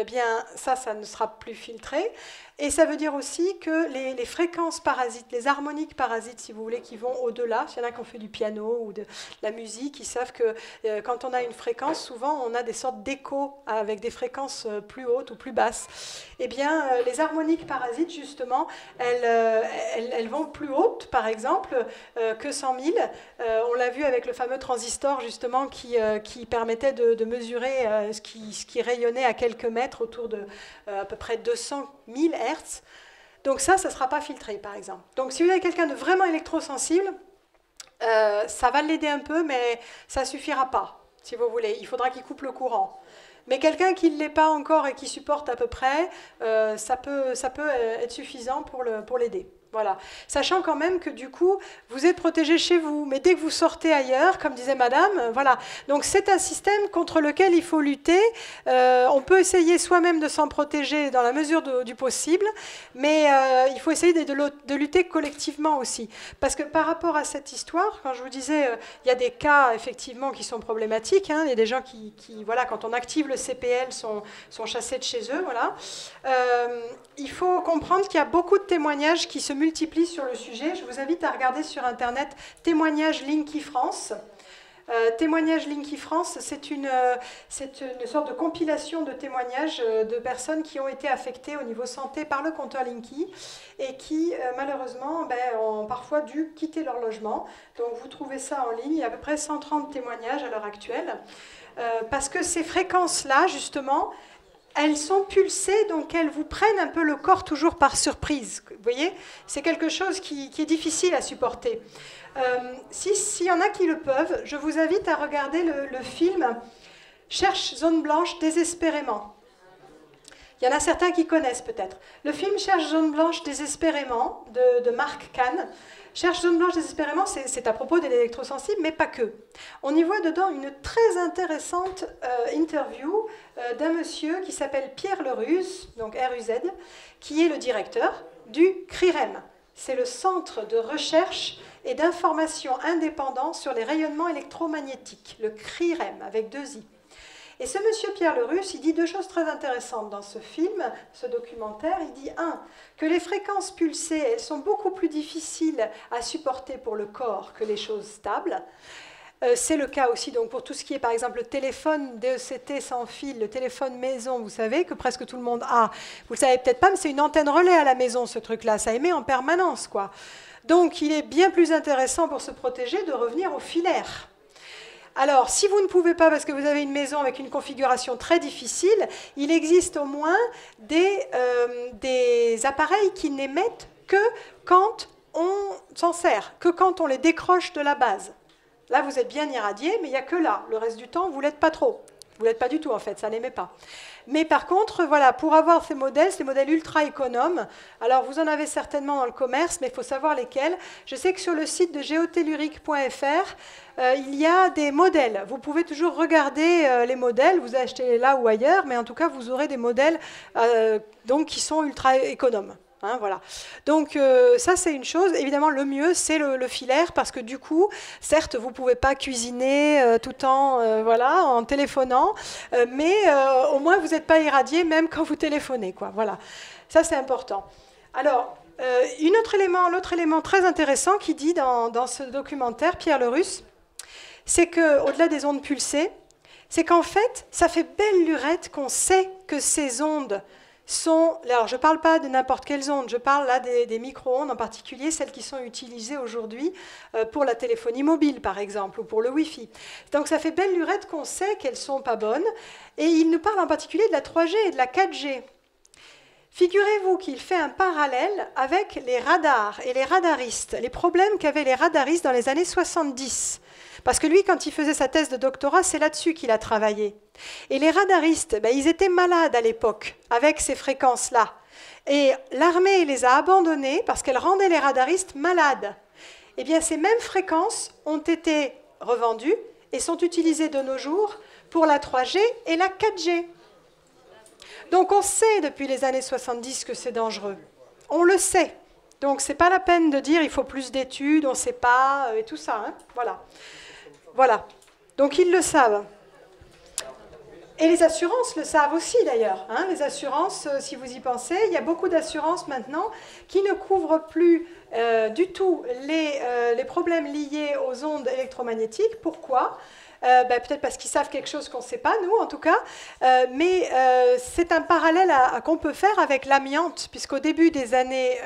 bien ça ne sera plus filtré. Et ça veut dire aussi que les fréquences parasites, les harmoniques parasites, si vous voulez, qui vont au-delà, s'il y en a qui ont fait du piano ou de la musique, ils savent que quand on a une fréquence, souvent on a des sortes d'échos avec des fréquences plus hautes ou plus basses. Eh bien, les harmoniques parasites, justement, elles vont plus hautes, par exemple, que 100 000. On l'a vu avec le fameux transistor, justement, qui permettait de mesurer ce qui rayonnait à quelques mètres, autour de à peu près 200 000 Hertz. Donc ça ne sera pas filtré, par exemple. Donc si vous avez quelqu'un de vraiment électrosensible, ça va l'aider un peu, mais ça ne suffira pas, si vous voulez. Il faudra qu'il coupe le courant. Mais quelqu'un qui ne l'est pas encore et qui supporte à peu près, ça peut être suffisant pour l'aider. Voilà. Sachant quand même que du coup, vous êtes protégé chez vous, mais dès que vous sortez ailleurs, comme disait madame, voilà. Donc c'est un système contre lequel il faut lutter. On peut essayer soi-même de s'en protéger dans la mesure du possible, mais il faut essayer de lutter collectivement aussi. Parce que par rapport à cette histoire, quand je vous disais, il y a des cas effectivement qui sont problématiques, hein, il y a des gens qui voilà, quand on active le CPL, sont chassés de chez eux, voilà. Il faut comprendre qu'il y a beaucoup de témoignages qui se multiplient sur le sujet. Je vous invite à regarder sur Internet témoignages Linky France. Témoignages Linky France, c'est une sorte de compilation de témoignages de personnes qui ont été affectées au niveau santé par le compteur Linky et qui, malheureusement, ont parfois dû quitter leur logement. Donc vous trouvez ça en ligne, il y a à peu près 130 témoignages à l'heure actuelle. Parce que ces fréquences-là, justement, elles sont pulsées, donc elles vous prennent un peu le corps toujours par surprise. Vous voyez, c'est quelque chose qui est difficile à supporter. S'il y en a qui le peuvent, je vous invite à regarder le film « Cherche zone blanche désespérément ». Il y en a certains qui connaissent peut-être. Le film « Cherche zone blanche désespérément » de Marc Kahn. Cherche zone blanche désespérément, c'est à propos de l'électrosensible, mais pas que. On y voit dedans une très intéressante interview d'un monsieur qui s'appelle Pierre Leruz, donc R-U-Z, qui est le directeur du CRIREM. C'est le Centre de recherche et d'information indépendant sur les rayonnements électromagnétiques, le CRIREM, avec 2 i. Et ce monsieur Pierre Leruz, il dit 2 choses très intéressantes dans ce film, ce documentaire. Il dit, 1, que les fréquences pulsées, elles sont beaucoup plus difficiles à supporter pour le corps que les choses stables. C'est le cas aussi donc, pour tout ce qui est, par exemple, le téléphone DECT sans fil, le téléphone maison, vous savez, que presque tout le monde a. Vous ne le savez peut-être pas, mais c'est une antenne relais à la maison, ce truc-là. Ça émet en permanence, quoi. Donc, il est bien plus intéressant pour se protéger de revenir au filaire. Alors, si vous ne pouvez pas, parce que vous avez une maison avec une configuration très difficile, il existe au moins des appareils qui n'émettent que quand on s'en sert, que quand on les décroche de la base. Là, vous êtes bien irradié, mais il n'y a que là. Le reste du temps, vous ne l'êtes pas trop. Vous ne l'êtes pas du tout, en fait, ça n'émet pas. Mais par contre, voilà, pour avoir ces modèles ultra économes, alors vous en avez certainement dans le commerce, mais il faut savoir lesquels. Je sais que sur le site de géotellurique.fr, il y a des modèles. Vous pouvez toujours regarder les modèles, vous achetez là ou ailleurs, mais en tout cas, vous aurez des modèles donc, qui sont ultra économes. Hein, voilà. Donc ça c'est une chose, évidemment le mieux c'est le filaire parce que du coup, certes vous ne pouvez pas cuisiner tout le temps voilà, en téléphonant, mais au moins vous n'êtes pas irradié même quand vous téléphonez. Quoi. Voilà. Ça c'est important. Alors, l'autre élément très intéressant qu'il dit dans ce documentaire, Pierre Le Russe, c'est qu'au-delà des ondes pulsées, c'est qu'en fait, ça fait belle lurette qu'on sait que ces ondes alors je ne parle pas de n'importe quelles ondes, je parle là des micro-ondes, en particulier celles qui sont utilisées aujourd'hui pour la téléphonie mobile, par exemple, ou pour le Wi-Fi. Donc ça fait belle lurette qu'on sait qu'elles ne sont pas bonnes, et il nous parle en particulier de la 3G et de la 4G. Figurez-vous qu'il fait un parallèle avec les radars et les radaristes, les problèmes qu'avaient les radaristes dans les années 70. Parce que lui, quand il faisait sa thèse de doctorat, c'est là-dessus qu'il a travaillé. Et les radaristes, ils étaient malades à l'époque, avec ces fréquences-là. Et l'armée les a abandonnés parce qu'elle rendait les radaristes malades. Eh bien, ces mêmes fréquences ont été revendues et sont utilisées de nos jours pour la 3G et la 4G. Donc, on sait depuis les années 70 que c'est dangereux. On le sait. Donc, ce n'est pas la peine de dire il faut plus d'études, on ne sait pas, et tout ça. Hein. Voilà. Voilà. Donc, ils le savent. Et les assurances le savent aussi, d'ailleurs. Hein. Les assurances, si vous y pensez, il y a beaucoup d'assurances maintenant qui ne couvrent plus du tout les problèmes liés aux ondes électromagnétiques. Pourquoi ? Peut-être parce qu'ils savent quelque chose qu'on ne sait pas, nous en tout cas, mais c'est un parallèle qu'on peut faire avec l'amiante, puisqu'au début des années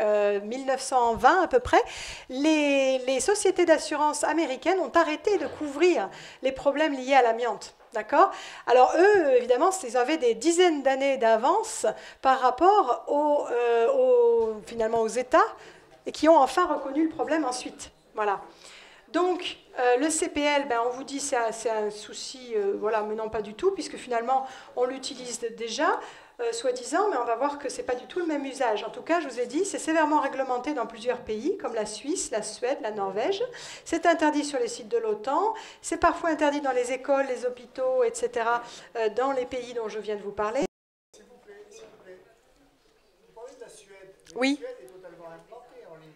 1920 à peu près, les sociétés d'assurance américaines ont arrêté de couvrir les problèmes liés à l'amiante. D'accord ? Alors eux, évidemment, ils avaient des dizaines d'années d'avance par rapport finalement aux États, et qui ont enfin reconnu le problème ensuite. Voilà. Donc, le CPL, on vous dit c'est un souci, voilà, mais non pas du tout, puisque finalement, on l'utilise déjà, soi-disant, mais on va voir que ce n'est pas du tout le même usage. En tout cas, je vous ai dit, c'est sévèrement réglementé dans plusieurs pays, comme la Suisse, la Suède, la Norvège. C'est interdit sur les sites de l'OTAN, c'est parfois interdit dans les écoles, les hôpitaux, etc., dans les pays dont je viens de vous parler. S'il vous plaît. Vous parlez de la Suède. Oui. La Suède est totalement implantée en ligne.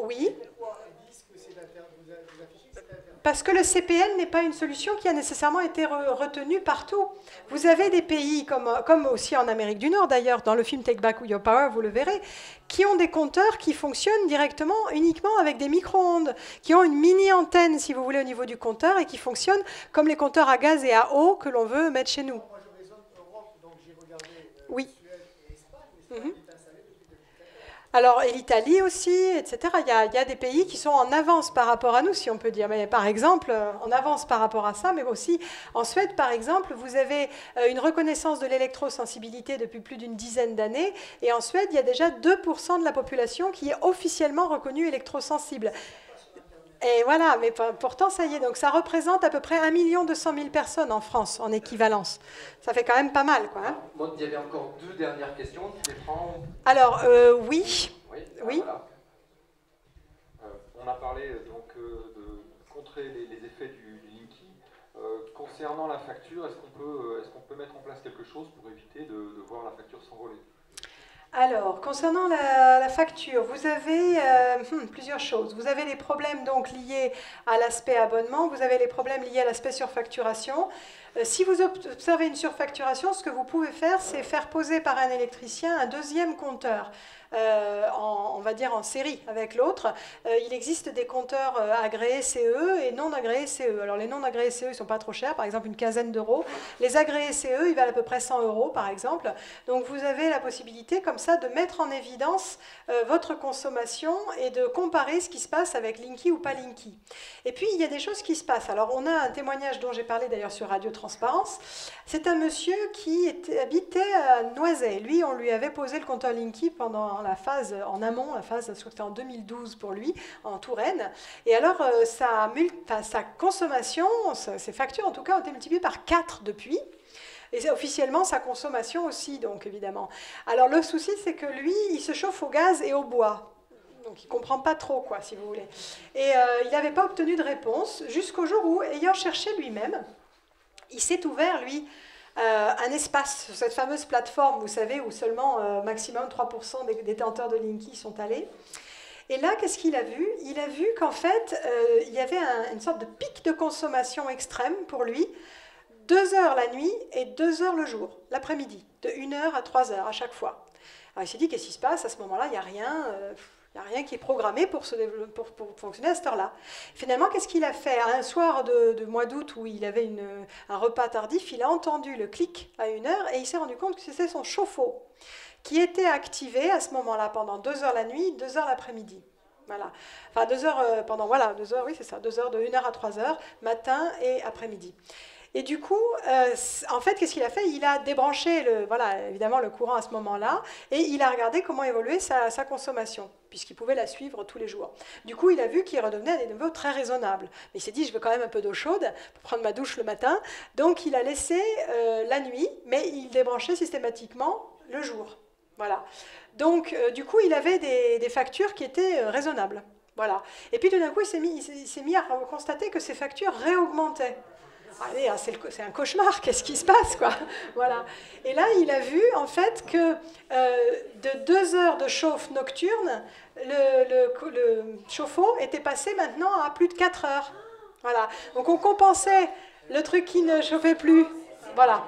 Oui. Pourquoi ils disent que c'est interdit? Vous affichez que c'est interdit? Parce que le CPL n'est pas une solution qui a nécessairement été retenue partout. Vous avez des pays, comme aussi en Amérique du Nord d'ailleurs, dans le film Take Back Your Power, vous le verrez, qui ont des compteurs qui fonctionnent directement, uniquement avec des micro-ondes, qui ont une mini-antenne, si vous voulez, au niveau du compteur, et qui fonctionnent comme les compteurs à gaz et à eau que l'on veut mettre chez nous. Moi, je raisonne Europe, donc j'ai regardé Oui. Suède et Espagne. L'Espagne est installée depuis 2014. Alors, et l'Italie aussi, etc. Il y a des pays qui sont en avance par rapport à nous, si on peut dire. Mais par exemple, en avance par rapport à ça, mais aussi en Suède, par exemple, vous avez une reconnaissance de l'électrosensibilité depuis plus d'une dizaine d'années. Et en Suède, il y a déjà 2% de la population qui est officiellement reconnue électrosensible. Et voilà, mais pourtant, ça y est. Donc, ça représente à peu près 1 200 000 personnes en France, en équivalence. Ça fait quand même pas mal, quoi. Hein. Bon, il y avait encore 2 dernières questions. Tu les prends? Alors, oui. Oui. Voilà. On a parlé donc de contrer les effets du Linky. Concernant la facture, est-ce qu'on peut mettre en place quelque chose pour éviter de voir la facture s'envoler? Alors, concernant la facture, vous avez plusieurs choses. Vous avez les problèmes donc liés à l'aspect abonnement, vous avez les problèmes liés à l'aspect surfacturation. Si vous observez une surfacturation, ce que vous pouvez faire, c'est faire poser par un électricien un deuxième compteur, on va dire en série avec l'autre. Il existe des compteurs agréés CE et non agréés CE. Alors les non agréés CE, ils ne sont pas trop chers, par exemple une quinzaine d'euros. Les agréés CE, ils valent à peu près 100 euros par exemple. Donc vous avez la possibilité comme ça de mettre en évidence votre consommation et de comparer ce qui se passe avec Linky ou pas Linky. Et puis il y a des choses qui se passent. Alors on a un témoignage dont j'ai parlé d'ailleurs sur Radio Transparence. C'est un monsieur qui habitait à Noiset. Lui, on lui avait posé le compteur Linky pendant la phase en amont, la phase, je crois que c'était en 2012 pour lui, en Touraine. Et alors, sa consommation, ses factures en tout cas, ont été multipliées par 4 depuis. Et officiellement, sa consommation aussi, donc évidemment. Alors, le souci, c'est que lui, il se chauffe au gaz et au bois. Donc, il ne comprend pas trop, quoi, si vous voulez. Et il n'avait pas obtenu de réponse jusqu'au jour où, ayant cherché lui-même, il s'est ouvert, lui, un espace sur cette fameuse plateforme, vous savez, où seulement maximum 3% des détenteurs de Linky sont allés. Et là, qu'est-ce qu'il a vu? Il a vu qu'en fait, il y avait une sorte de pic de consommation extrême pour lui, 2 heures la nuit et 2 heures le jour, l'après-midi, de 1 heure à 3 heures à chaque fois. Alors il s'est dit, qu'est-ce qui se passe? À ce moment-là, il n'y a rien... Il n'y a rien qui est programmé pour fonctionner à cette heure-là. Finalement, qu'est-ce qu'il a fait? Un soir de mois d'août où il avait un repas tardif, il a entendu le clic à 1 heure et il s'est rendu compte que c'était son chauffe-eau qui était activé à ce moment-là pendant 2 heures la nuit, 2 heures l'après-midi. Voilà. Enfin, 2 heures pendant, voilà, 2 heures, oui, c'est ça, 2 heures de 1 heure à 3 heures, matin et après-midi. Et du coup, en fait, qu'est-ce qu'il a fait? Il a débranché, évidemment, le courant à ce moment-là, et il a regardé comment évoluait sa consommation, puisqu'il pouvait la suivre tous les jours. Du coup, il a vu qu'il redevenait à des niveaux très raisonnables. Mais il s'est dit, je veux quand même un peu d'eau chaude pour prendre ma douche le matin. Donc, il a laissé la nuit, mais il débranchait systématiquement le jour. Voilà. Donc, du coup, il avait des factures qui étaient raisonnables. Voilà. Et puis, tout d'un coup, il s'est mis à constater que ces factures réaugmentaient. Allez, c'est un cauchemar, qu'est-ce qui se passe, quoi? Voilà. Et là, il a vu, en fait, que de 2 heures de chauffe nocturne, le chauffe-eau était passé maintenant à plus de 4 heures. Voilà. Donc, on compensait le truc qui ne chauffait plus. Voilà.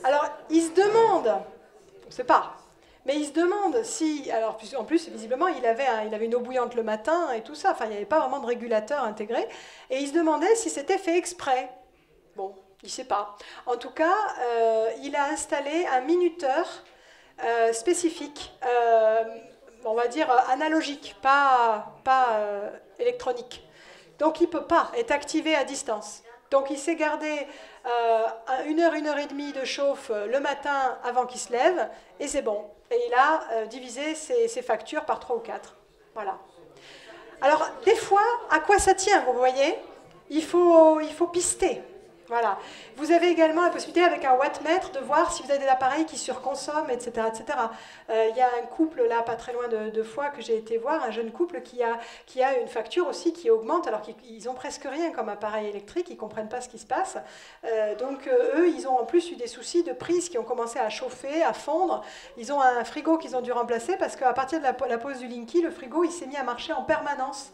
Alors, il se demande, on ne sait pas, mais il se demande si... Alors, en plus, visiblement, il avait une eau bouillante le matin et tout ça. Enfin, il n'y avait pas vraiment de régulateur intégré. Et il se demandait si c'était fait exprès. Bon, il ne sait pas. En tout cas, il a installé un minuteur spécifique, on va dire analogique, pas électronique. Donc, il ne peut pas être activé à distance. Donc, il s'est gardé 1 heure, 1 heure et demie de chauffe le matin avant qu'il se lève, et c'est bon. Et il a divisé ses factures par 3 ou 4. Voilà. Alors, des fois, à quoi ça tient, vous voyez? Il faut pister. Voilà. Vous avez également la possibilité, avec un wattmètre, de voir si vous avez des appareils qui surconsomment, etc. etc. Il y a un couple, là, pas très loin de Foix, que j'ai été voir, un jeune couple qui a une facture aussi qui augmente, alors qu'ils n'ont presque rien comme appareil électrique, ils ne comprennent pas ce qui se passe. Donc, eux, ils ont en plus eu des soucis de prise qui ont commencé à chauffer, à fondre. Ils ont un frigo qu'ils ont dû remplacer parce qu'à partir de la pose du Linky, le frigo, il s'est mis à marcher en permanence.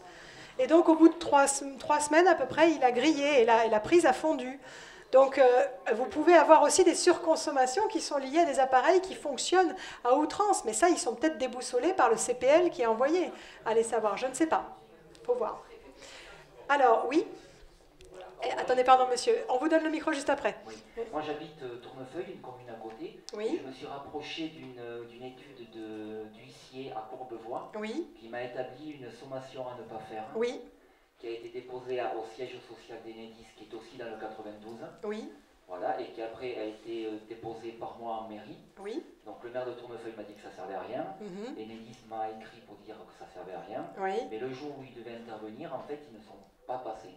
Et donc, au bout de 3 semaines à peu près, il a grillé et la prise a fondu. Donc, vous pouvez avoir aussi des surconsommations qui sont liées à des appareils qui fonctionnent à outrance. Mais ça, ils sont peut-être déboussolés par le CPL qui est envoyé. Allez savoir, je ne sais pas. Il faut voir. Alors, oui. Attendez, pardon, monsieur. On vous donne le micro juste après. Oui. Moi, j'habite Tournefeuille, une commune à côté. Oui. Je me suis rapproché d'une étude d'huissier à Courbevoie, oui. qui m'a établi une sommation à ne pas faire, oui. qui a été déposée au siège social d'Enedis, qui est aussi dans le 92. Oui. Voilà, et qui après a été déposée par moi en mairie. Oui. Donc le maire de Tournefeuille m'a dit que ça ne servait à rien. Enedis m'a écrit pour dire que ça ne servait à rien. Oui. Mais le jour où ils devaient intervenir, en fait, ils ne sont pas passés.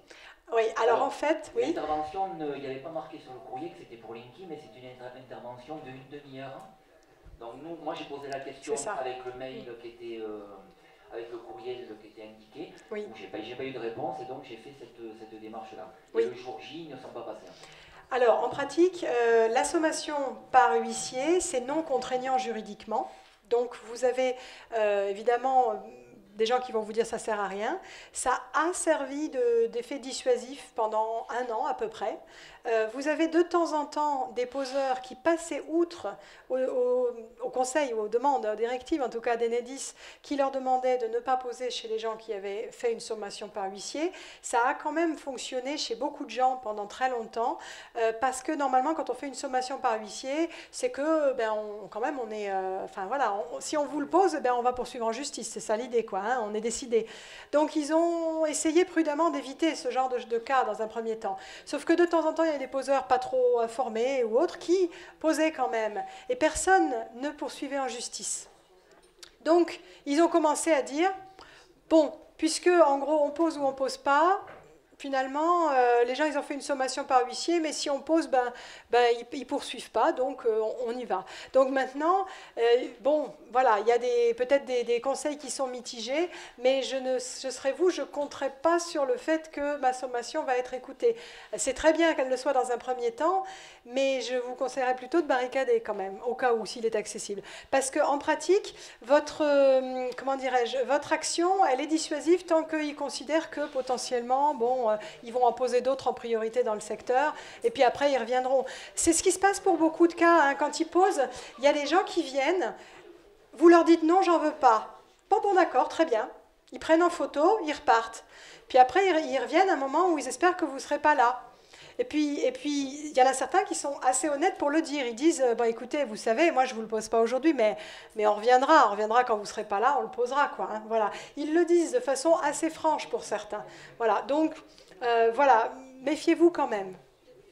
Oui, alors en fait, oui. L'intervention, il n'y avait pas marqué sur le courrier que c'était pour Linky, mais c'est une intervention d'une demi-heure. Donc moi j'ai posé la question avec le mail qui était, avec le courriel qui était indiqué. Oui. J'ai pas eu de réponse et donc j'ai fait cette démarche-là. Oui. Et le jour J, ils ne sont pas passés. Alors en pratique, la sommation par huissier, c'est non contraignant juridiquement. Donc vous avez évidemment des gens qui vont vous dire ça sert à rien. Ça a servi d'effet dissuasif pendant 1 an à peu près. vous avez de temps en temps des poseurs qui passaient outre au conseil, ou aux demandes, aux directives, en tout cas d'Enedis, qui leur demandaient de ne pas poser chez les gens qui avaient fait une sommation par huissier. Ça a quand même fonctionné chez beaucoup de gens pendant très longtemps, parce que normalement, quand on fait une sommation par huissier, c'est que, quand même, on est... enfin, voilà, si on vous le pose, on va poursuivre en justice. C'est ça l'idée, quoi. Hein, on est décidé. Donc, ils ont essayé prudemment d'éviter ce genre de cas dans un premier temps. Sauf que de temps en temps, il y a des poseurs pas trop informés ou autres qui posaient quand même. Et personne ne poursuivait en justice. Donc, ils ont commencé à dire, bon, puisque en gros on pose ou on pose pas, finalement, les gens ils ont fait une sommation par huissier, mais si on pose, ils ne poursuivent pas, donc on y va. Donc maintenant, bon, voilà, il y a peut-être des conseils qui sont mitigés, mais je serais vous, je ne compterai pas sur le fait que ma sommation va être écoutée. C'est très bien qu'elle le soit dans un premier temps, mais je vous conseillerais plutôt de barricader quand même, au cas où, s'il est accessible. Parce qu'en pratique, votre action, elle est dissuasive tant qu'ils considèrent que potentiellement, bon, ils vont en poser d'autres en priorité dans le secteur, et puis après, ils reviendront. C'est ce qui se passe pour beaucoup de cas. Hein. Quand ils posent, il y a des gens qui viennent, vous leur dites non, j'en veux pas. Bon, d'accord, très bien. Ils prennent en photo, ils repartent. Puis après, ils reviennent à un moment où ils espèrent que vous ne serez pas là. Et puis, il y en a certains qui sont assez honnêtes pour le dire. Ils disent, écoutez, vous savez, moi, je ne vous le pose pas aujourd'hui, mais on reviendra quand vous ne serez pas là, on le posera, quoi. Hein, voilà. Ils le disent de façon assez franche pour certains. Voilà, donc, voilà, méfiez-vous quand même.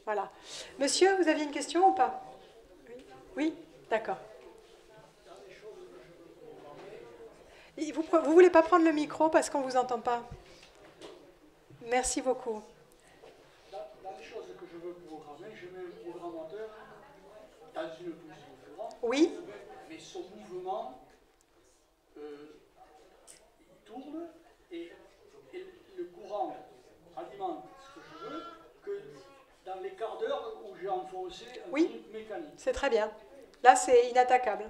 Voilà. Monsieur, vous aviez une question ou pas? Oui, d'accord. Vous ne voulez pas prendre le micro parce qu'on ne vous entend pas? Merci beaucoup. Dans les choses que je veux programmer, je mets un programmateur dans une position. Oui. Mais son mouvement, il tourne et le courant alimente ce que je veux que dans les quarts d'heure où j'ai enfoncé un truc mécanique. C'est très bien. Là, c'est inattaquable.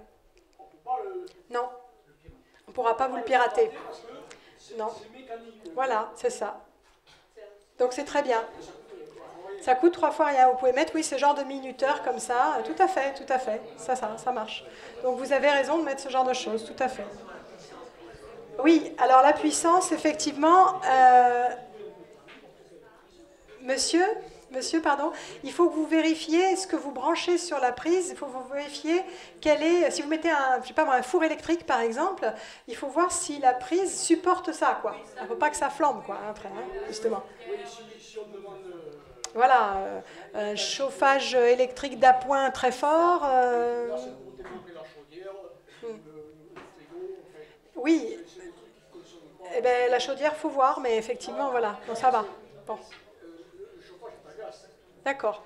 On ne peut pas le... Non. On ne pourra pas vous le pirater. Non. C'est mécanique. Voilà, c'est ça. Donc c'est très bien. Ça coûte 3 fois rien. Vous pouvez mettre, oui, ce genre de minuteur comme ça. Tout à fait, tout à fait. Ça marche. Donc vous avez raison de mettre ce genre de choses, tout à fait. Oui, alors la puissance, effectivement... Monsieur, pardon, il faut que vous vérifiez ce que vous branchez sur la prise. Il faut que vous vérifier quelle est... Si vous mettez un four électrique, par exemple, il faut voir si la prise supporte ça, quoi. Il ne faut pas que ça flambe, quoi, après, hein, justement. Voilà, un chauffage électrique d'appoint très fort. Oui. Eh bien, la chaudière, il faut voir, mais effectivement, voilà. Bon, ça va. Bon. D'accord.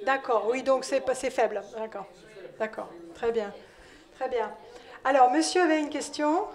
D'accord, oui, donc c'est faible. D'accord. D'accord, très bien. Très bien. Alors, monsieur avait une question ?